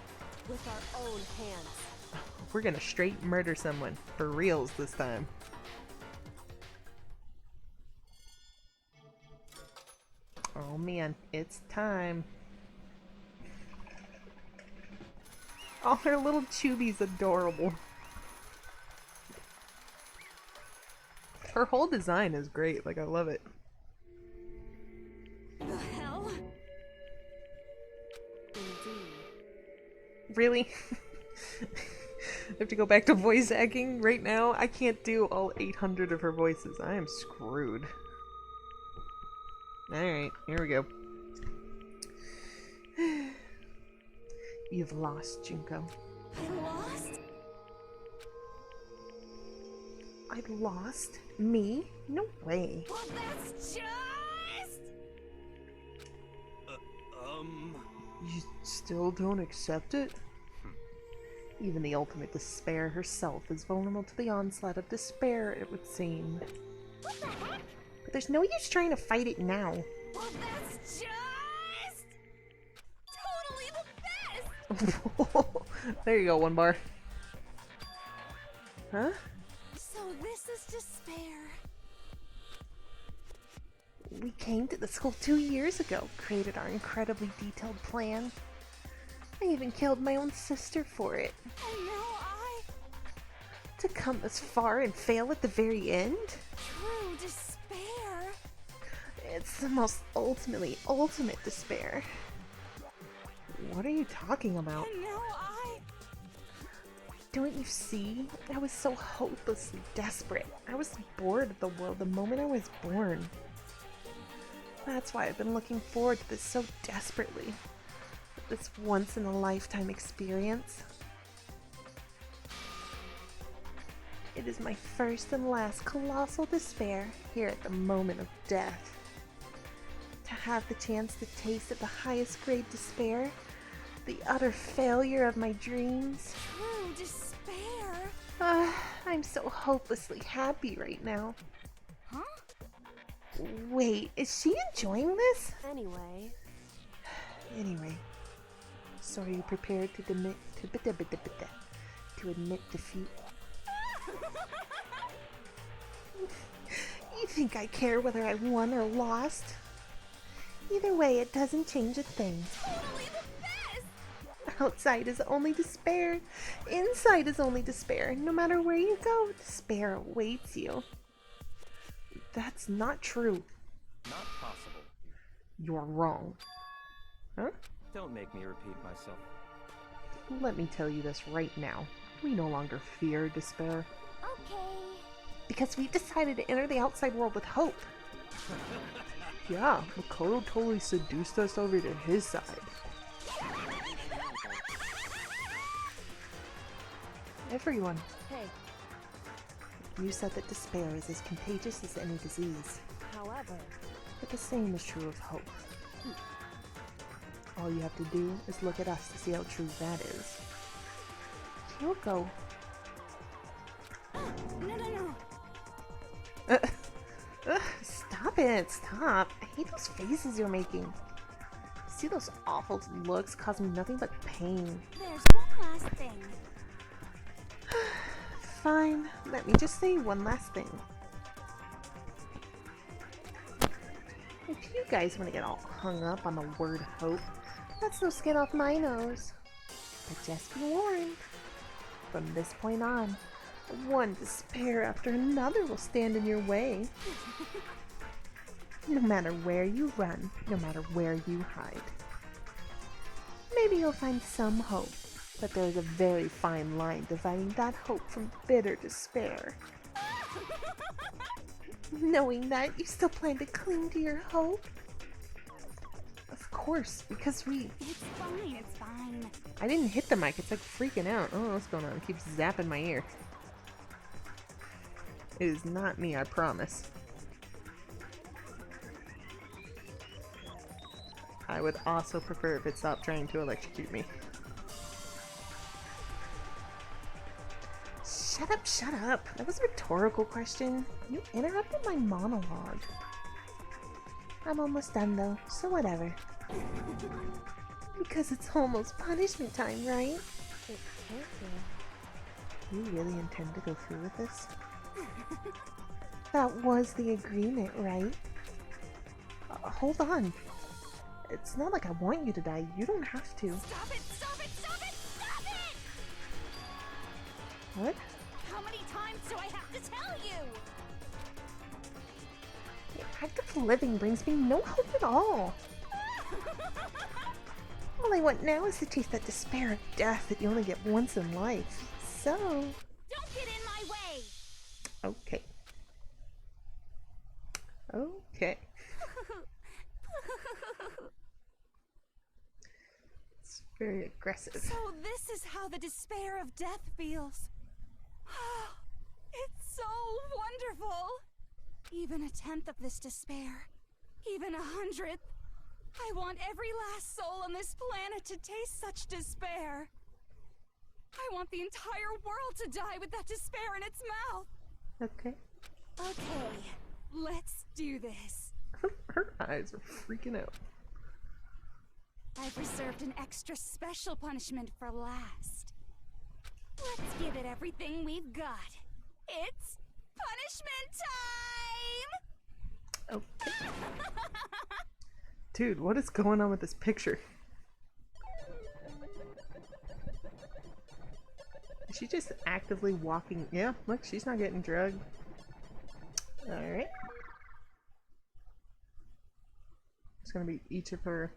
With our own hands. We're gonna straight murder someone. For reals this time. Oh man, it's time. Oh, her little Chubby's adorable. Her whole design is great. Like, I love it. The hell? Indeed. Really? I have to go back to voice acting right now. I can't do all 800 of her voices. I am screwed. Alright, here we go. You've lost, Junko. I lost? I lost? Me? No way. Well, that's just... You still don't accept it? Even the ultimate despair herself is vulnerable to the onslaught of despair, it would seem. What the heck? But there's no use trying to fight it now. Well, that's just... totally the best! There you go, one bar. Huh? So this is despair. We came to the school 2 years ago, created our incredibly detailed plan. I even killed my own sister for it. And now I... To come this far and fail at the very end? True despair. It's the most ultimate despair. What are you talking about? And now I... Don't you see? I was so hopelessly desperate. I was bored of the world the moment I was born. That's why I've been looking forward to this so desperately. This once-in-a-lifetime experience. It is my first and last colossal despair here at the moment of death. To have the chance to taste at the highest grade despair, the utter failure of my dreams. True despair? I'm so hopelessly happy right now. Huh? Wait, is she enjoying this? Anyway, So are you prepared to admit defeat? You think I care whether I won or lost? Either way, it doesn't change a thing. Totally the best! Outside is only despair. Inside is only despair. No matter where you go, despair awaits you. That's not true. Not possible. You're wrong. Huh? Don't make me repeat myself. Let me tell you this right now. We no longer fear despair. Okay. Because we've decided to enter the outside world with hope. Yeah, Makoto totally seduced us over to his side. Everyone, hey, you said that despair is as contagious as any disease. however, But the same is true of hope. All you have to do is look at us to see how true that is. Kyoko. No. Stop it, stop. I hate those faces you're making. See those awful looks cause me nothing but pain. There's one last thing. Fine, let me just say one last thing. If you guys want to get all hung up on the word hope, that's no skin off my nose. But just be warned, from this point on, one despair after another will stand in your way. No matter where you run, no matter where you hide. Maybe you'll find some hope, but there is a very fine line dividing that hope from bitter despair. Knowing that, you still plan to cling to your hope? Of course, because we... It's fine, it's fine. I didn't hit the mic, it's like freaking out. Oh, what's going on? It keeps zapping my ear. It is not me, I promise. I would also prefer if it stopped trying to electrocute me. Shut up. That was a rhetorical question. You interrupted my monologue. I'm almost done though, so whatever. Because it's almost punishment time, right? It can't be. You really intend to go through with this? That was the agreement, right? Hold on. It's not like I want you to die. You don't have to. Stop it! Stop it! Stop it! Stop it! What? How many times do I have to tell you? The act of living brings me no hope at all. All I want now is to taste that despair of death that you only get once in life. So... Don't get in my way! Okay. Okay. It's very aggressive. So this is how the despair of death feels. It's so wonderful. Even a tenth of this despair, even 100th. I want every last soul on this planet to taste such despair. I want the entire world to die with that despair in its mouth. Okay. Okay, let's do this. Her eyes are freaking out. I've reserved an extra special punishment for last. Let's give it everything we've got. It's punishment time! Okay. Dude, what is going on with this picture? Is she just actively walking? Yeah, look, she's not getting drugged. Alright. It's gonna be each of her...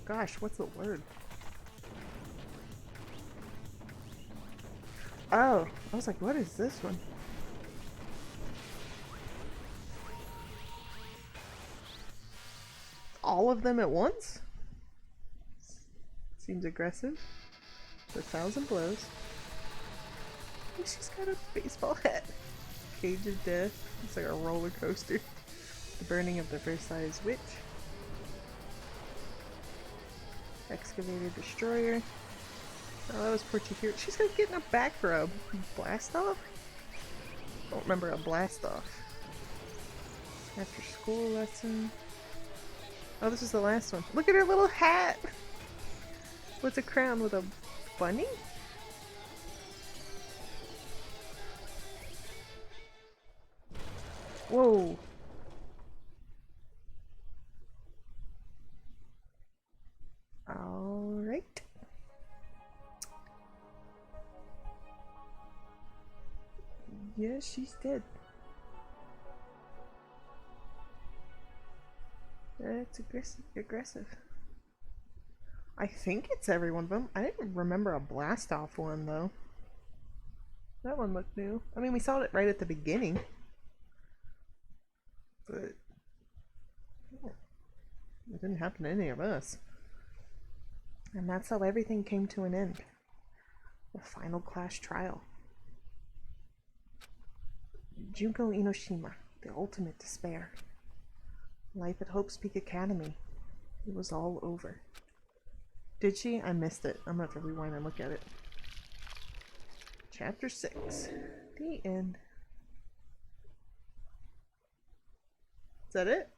gosh, what's the word? Oh, I was like, what is this one? All of them at once? Seems aggressive. The Thousand Blows. Oh, she's got a baseball hat. Cage of Death. It's like a roller coaster. The Burning of the Versailles Witch. Excavator Destroyer. Oh, that was Portuguese. She's gonna get in a back rub. Blast off? Don't remember a blast off. After school lesson. Oh, this is the last one. Look at her little hat! What's a crown with a bunny? Whoa. Alright. Yeah, she's dead. That's aggressive. I think it's every one of them. I didn't remember a blast off one though. That one looked new. I mean, we saw it right at the beginning. But yeah, it didn't happen to any of us. And that's how everything came to an end. The final class trial. Junko Inoshima, the ultimate despair. Life at Hope's Peak Academy. It was all over. Did she? I missed it. I'm gonna have to rewind and look at it. Chapter 6. The end. Is that it?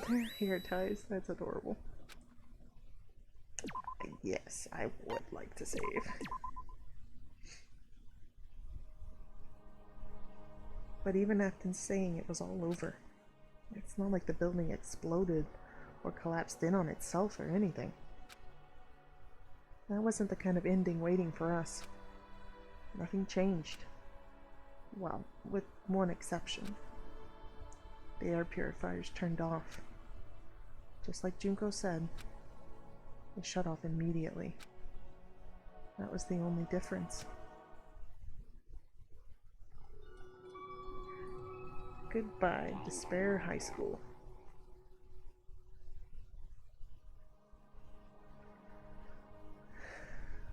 Their hair ties. That's adorable. Yes, I would like to save. But even after saying it was all over, it's not like the building exploded or collapsed in on itself or anything. That wasn't the kind of ending waiting for us. Nothing changed. Well, with one exception. The air purifiers turned off. Just like Junko said, they shut off immediately. That was the only difference. Goodbye, Despair High School.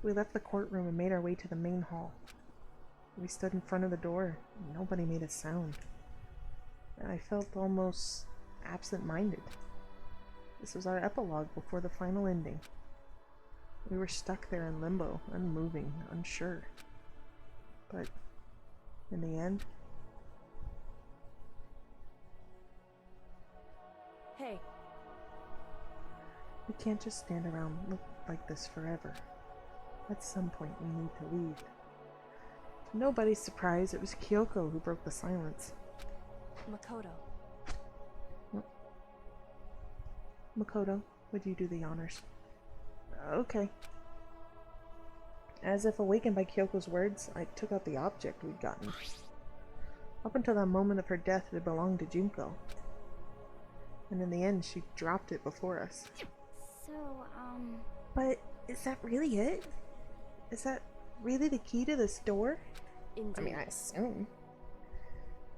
We left the courtroom and made our way to the main hall. We stood in front of the door. Nobody made a sound. I felt almost absent-minded. This was our epilogue before the final ending. We were stuck there in limbo, unmoving, unsure. But in the end... Hey. We can't just stand around look like this forever. At some point we need to leave. To nobody's surprise, it was Kyoko who broke the silence. Makoto. Makoto, would you do the honors? Okay. As if awakened by Kyoko's words, I took out the object we'd gotten. Up until that moment of her death, it had belonged to Junko. And in the end, she dropped it before us. So, But is that really it? Is that really the key to this door? Indeed. I mean, I assume.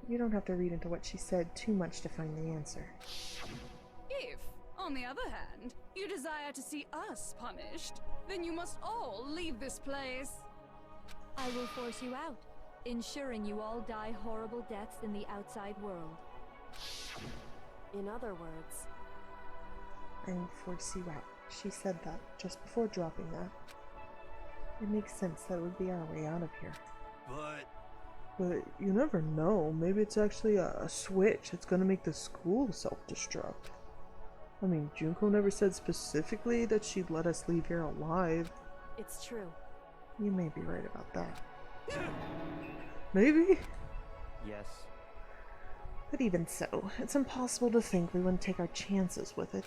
You don't have to read into what she said too much to find the answer. If, on the other hand, you desire to see us punished, then you must all leave this place. I will force you out, ensuring you all die horrible deaths in the outside world. In other words, I will force you out. She said that just before dropping that. It makes sense that it would be our way out of here. But you never know. Maybe it's actually a switch that's gonna make the school self-destruct. I mean, Junko never said specifically that she'd let us leave here alive. it's true. You may be right about that. Maybe? Yes. But even so, it's impossible to think we wouldn't take our chances with it.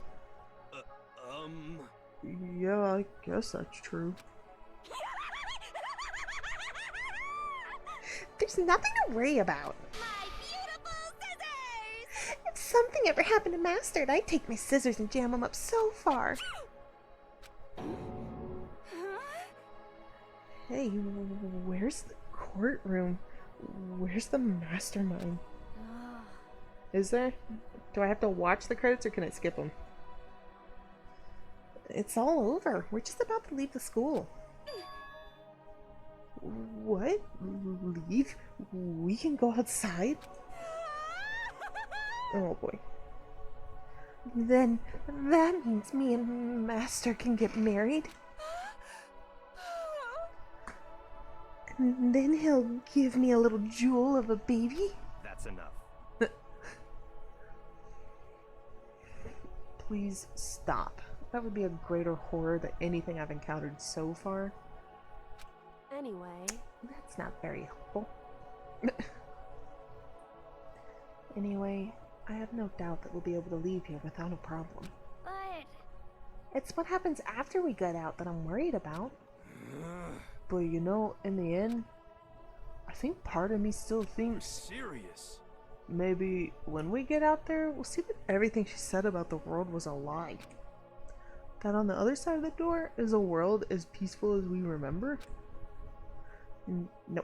Yeah, I guess that's true. There's nothing to worry about. My beautiful scissors! If something ever happened to Master, I'd take my scissors and jam them up so far. Hey, where's the courtroom? Where's the mastermind? Is there? Do I have to watch the credits or can I skip them? It's all over. We're just about to leave the school. What? Leave? We can go outside? Oh boy. Then that means me and Master can get married? And then he'll give me a little jewel of a baby? That's enough. Please stop. That would be a greater horror than anything I've encountered so far. Anyway, That's not very helpful. Anyway, I have no doubt that we'll be able to leave here without a problem. But It's what happens after we get out that I'm worried about. But you know, in the end, I think part of me still thinks Serious? maybe when we get out there, we'll see that everything she said about the world was a lie. That on the other side of the door is a world as peaceful as we remember. No.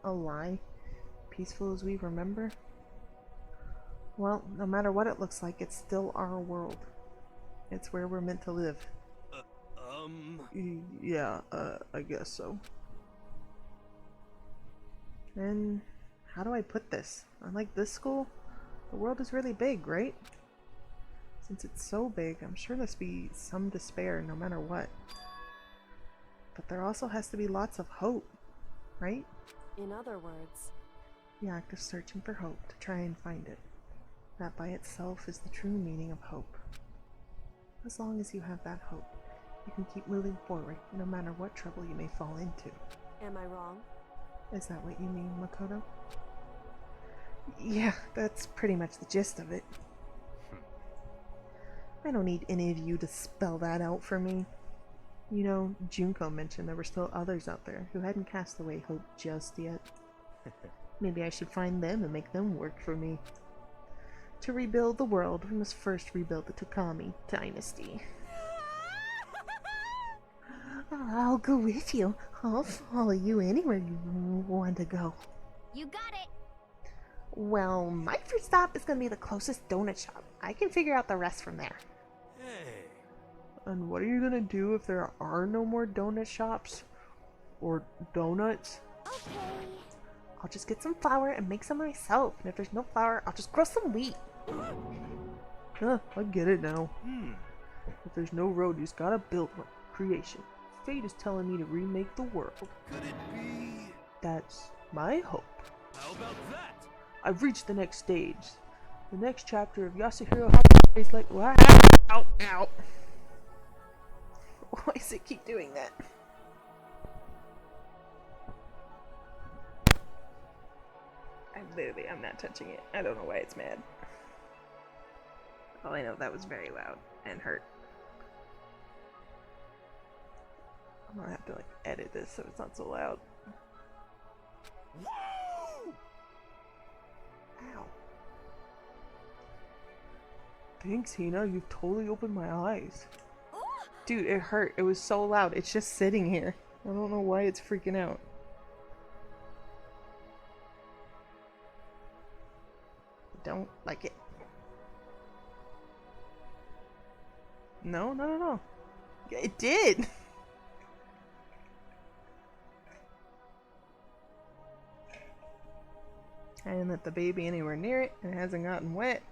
A lie. Peaceful as we remember. Well, no matter what it looks like, it's still our world. It's where we're meant to live. Yeah, I guess so. And how do I put this? Unlike this school, the world is really big, right? Since it's so big, I'm sure there'll be some despair no matter what. But there also has to be lots of hope, right? in other words, The act of searching for hope to try and find it. That by itself is the true meaning of hope. As long as you have that hope, you can keep moving forward no matter what trouble you may fall into. am I wrong? Is that what you mean, Makoto? Yeah, that's pretty much the gist of it. I don't need any of you to spell that out for me. You know, Junko mentioned there were still others out there who hadn't cast away hope just yet. Maybe I should find them and make them work for me. To rebuild the world, we must first rebuild the Tokami dynasty. I'll go with you. I'll follow you anywhere you want to go. You got it. Well, my first stop is going to be the closest donut shop. I can figure out the rest from there. Hey. And what are you going to do if there are no more donut shops? Or donuts? Okay. I'll just get some flour and make some myself. And if there's no flour, I'll just grow some wheat. I get it now. If there's no road, you just gotta build one. Creation. Fate is telling me to remake the world. Could it be? That's my hope. How about that? I've reached the next stage. The next chapter of Yasuhiro Haku's is like, wow. Ow, ow. Why does it keep doing that? I'm not touching it. I don't know why it's mad. All I know, that was very loud and hurt. I'm gonna have to like edit this so it's not so loud. Woo! Ow. Thanks, Hina. You've totally opened my eyes. Dude, it hurt. It was so loud. It's just sitting here. I don't know why it's freaking out. Don't like it. No. It did! I didn't let the baby anywhere near it, and it hasn't gotten wet.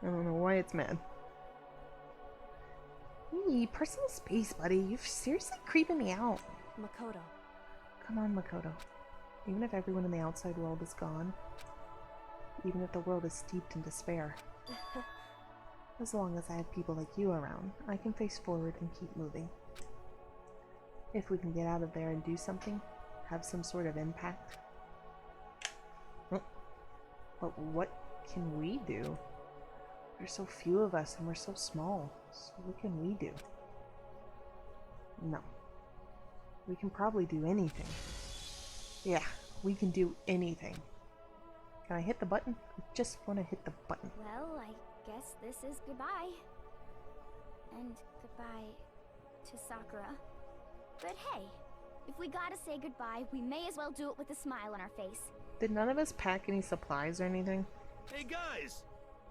I don't know why it's mad. Hey, personal space, buddy. You're seriously creeping me out. Makoto. Come on, Makoto. Even if everyone in the outside world is gone, even if the world is steeped in despair, as long as I have people like you around, I can face forward and keep moving. If we can get out of there and do something, have some sort of impact. But what can we do? There's so few of us and we're so small, so what can we do? No. We can probably do anything. Yeah, we can do anything. Can I hit the button? I just want to hit the button. Well, I guess this is goodbye. And goodbye to Sakura. But hey, if we gotta say goodbye, we may as well do it with a smile on our face. Did none of us pack any supplies or anything? Hey guys!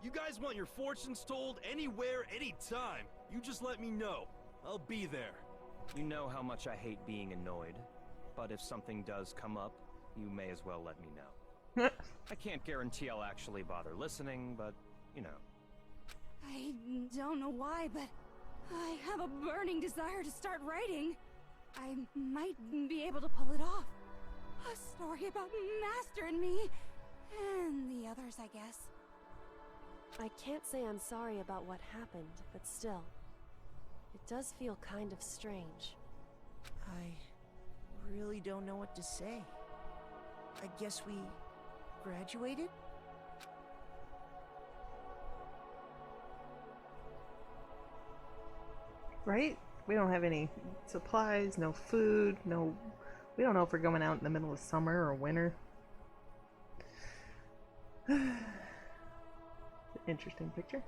You guys want your fortunes told anywhere, anytime. You just let me know. I'll be there. You know how much I hate being annoyed, but if something does come up, you may as well let me know. I can't guarantee I'll actually bother listening, but, you know. I don't know why, but I have a burning desire to start writing. I might be able to pull it off. A story about Master and me, and the others, I guess. I can't say I'm sorry about what happened, but still, it does feel kind of strange. I really don't know what to say. I guess we graduated? Right? We don't have any supplies, no food, no... We don't know if we're going out in the middle of summer or winter. Interesting picture.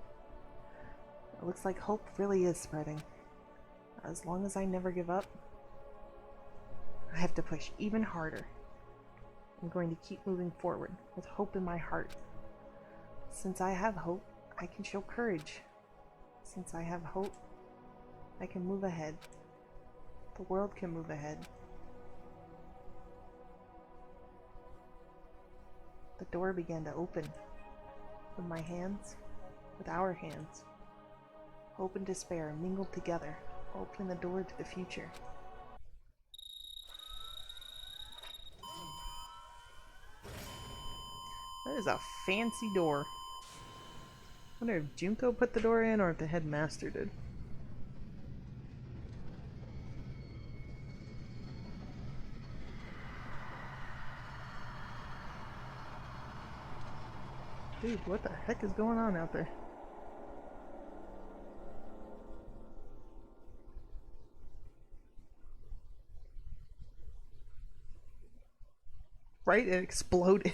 It looks like hope really is spreading. As long as I never give up, I have to push even harder. I'm going to keep moving forward with hope in my heart. Since I have hope, I can show courage. Since I have hope, I can move ahead. The world can move ahead. The door began to open. With my hands, with our hands. Hope and despair mingled together, opening the door to the future. That is a fancy door. I wonder if Junko put the door in or if the headmaster did. Dude, what the heck is going on out there? Right? It exploded.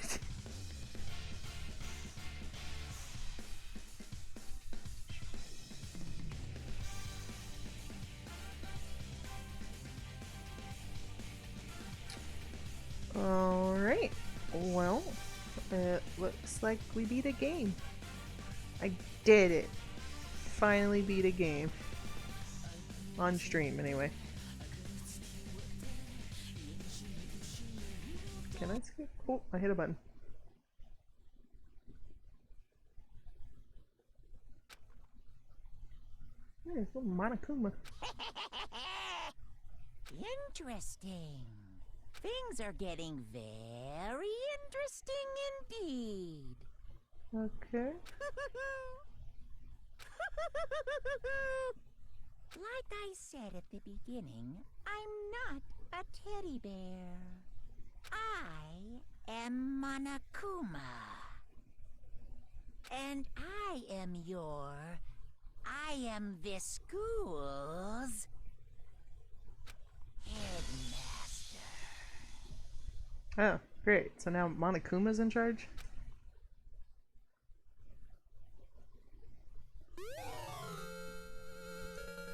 Alright. Well, it looks like we beat a game. I did it. Finally beat a game. On stream, anyway. Can I skip? Oh, I hit a button. There's little Monokuma. Interesting. Things are getting very interesting indeed. Okay. Like I said at the beginning, I'm not a teddy bear. I am Monokuma. And I am this school's headmaster. Oh, great. So now Monokuma's in charge?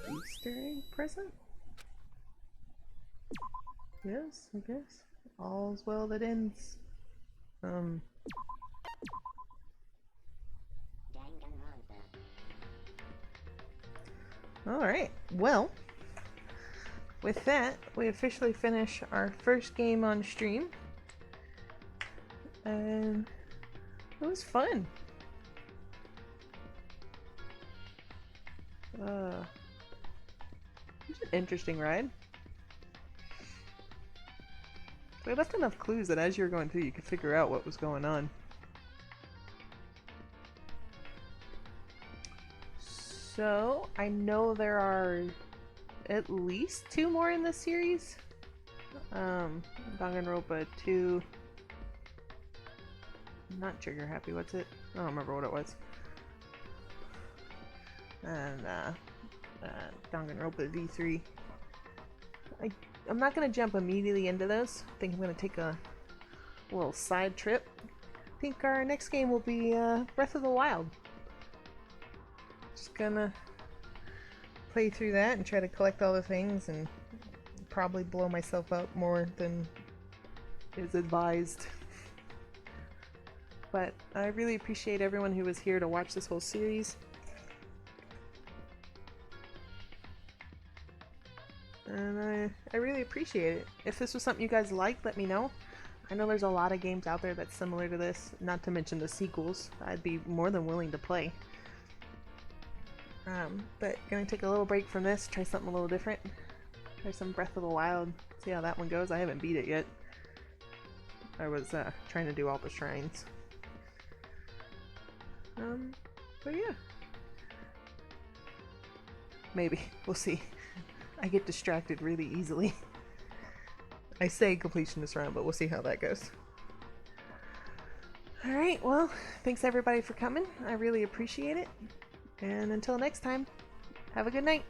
Easter egg present? Yes, I guess. All's well that ends. Alright, well, with that, we officially finish our first game on stream. And it was fun. It was an interesting ride. They left enough clues that as you were going through, you could figure out what was going on. So, I know there are at least 2 more in this series. Danganronpa 2. Not Trigger Happy, what's it? I don't remember what it was. And, Danganronpa V3. I'm not going to jump immediately into those. I think I'm going to take a little side trip. I think our next game will be Breath of the Wild. Just gonna play through that and try to collect all the things and probably blow myself up more than is advised. But I really appreciate everyone who was here to watch this whole series. and I really appreciate it. If this was something you guys liked, let me know. I know there's a lot of games out there that's similar to this, not to mention the sequels. I'd be more than willing to play. But gonna take a little break from this, try something a little different. Try some Breath of the Wild, see how that one goes. I haven't beat it yet. I was trying to do all the shrines. But yeah. Maybe. We'll see. I get distracted really easily. I say completion this round, but we'll see how that goes. Alright, well, thanks everybody for coming. I really appreciate it. And until next time, have a good night.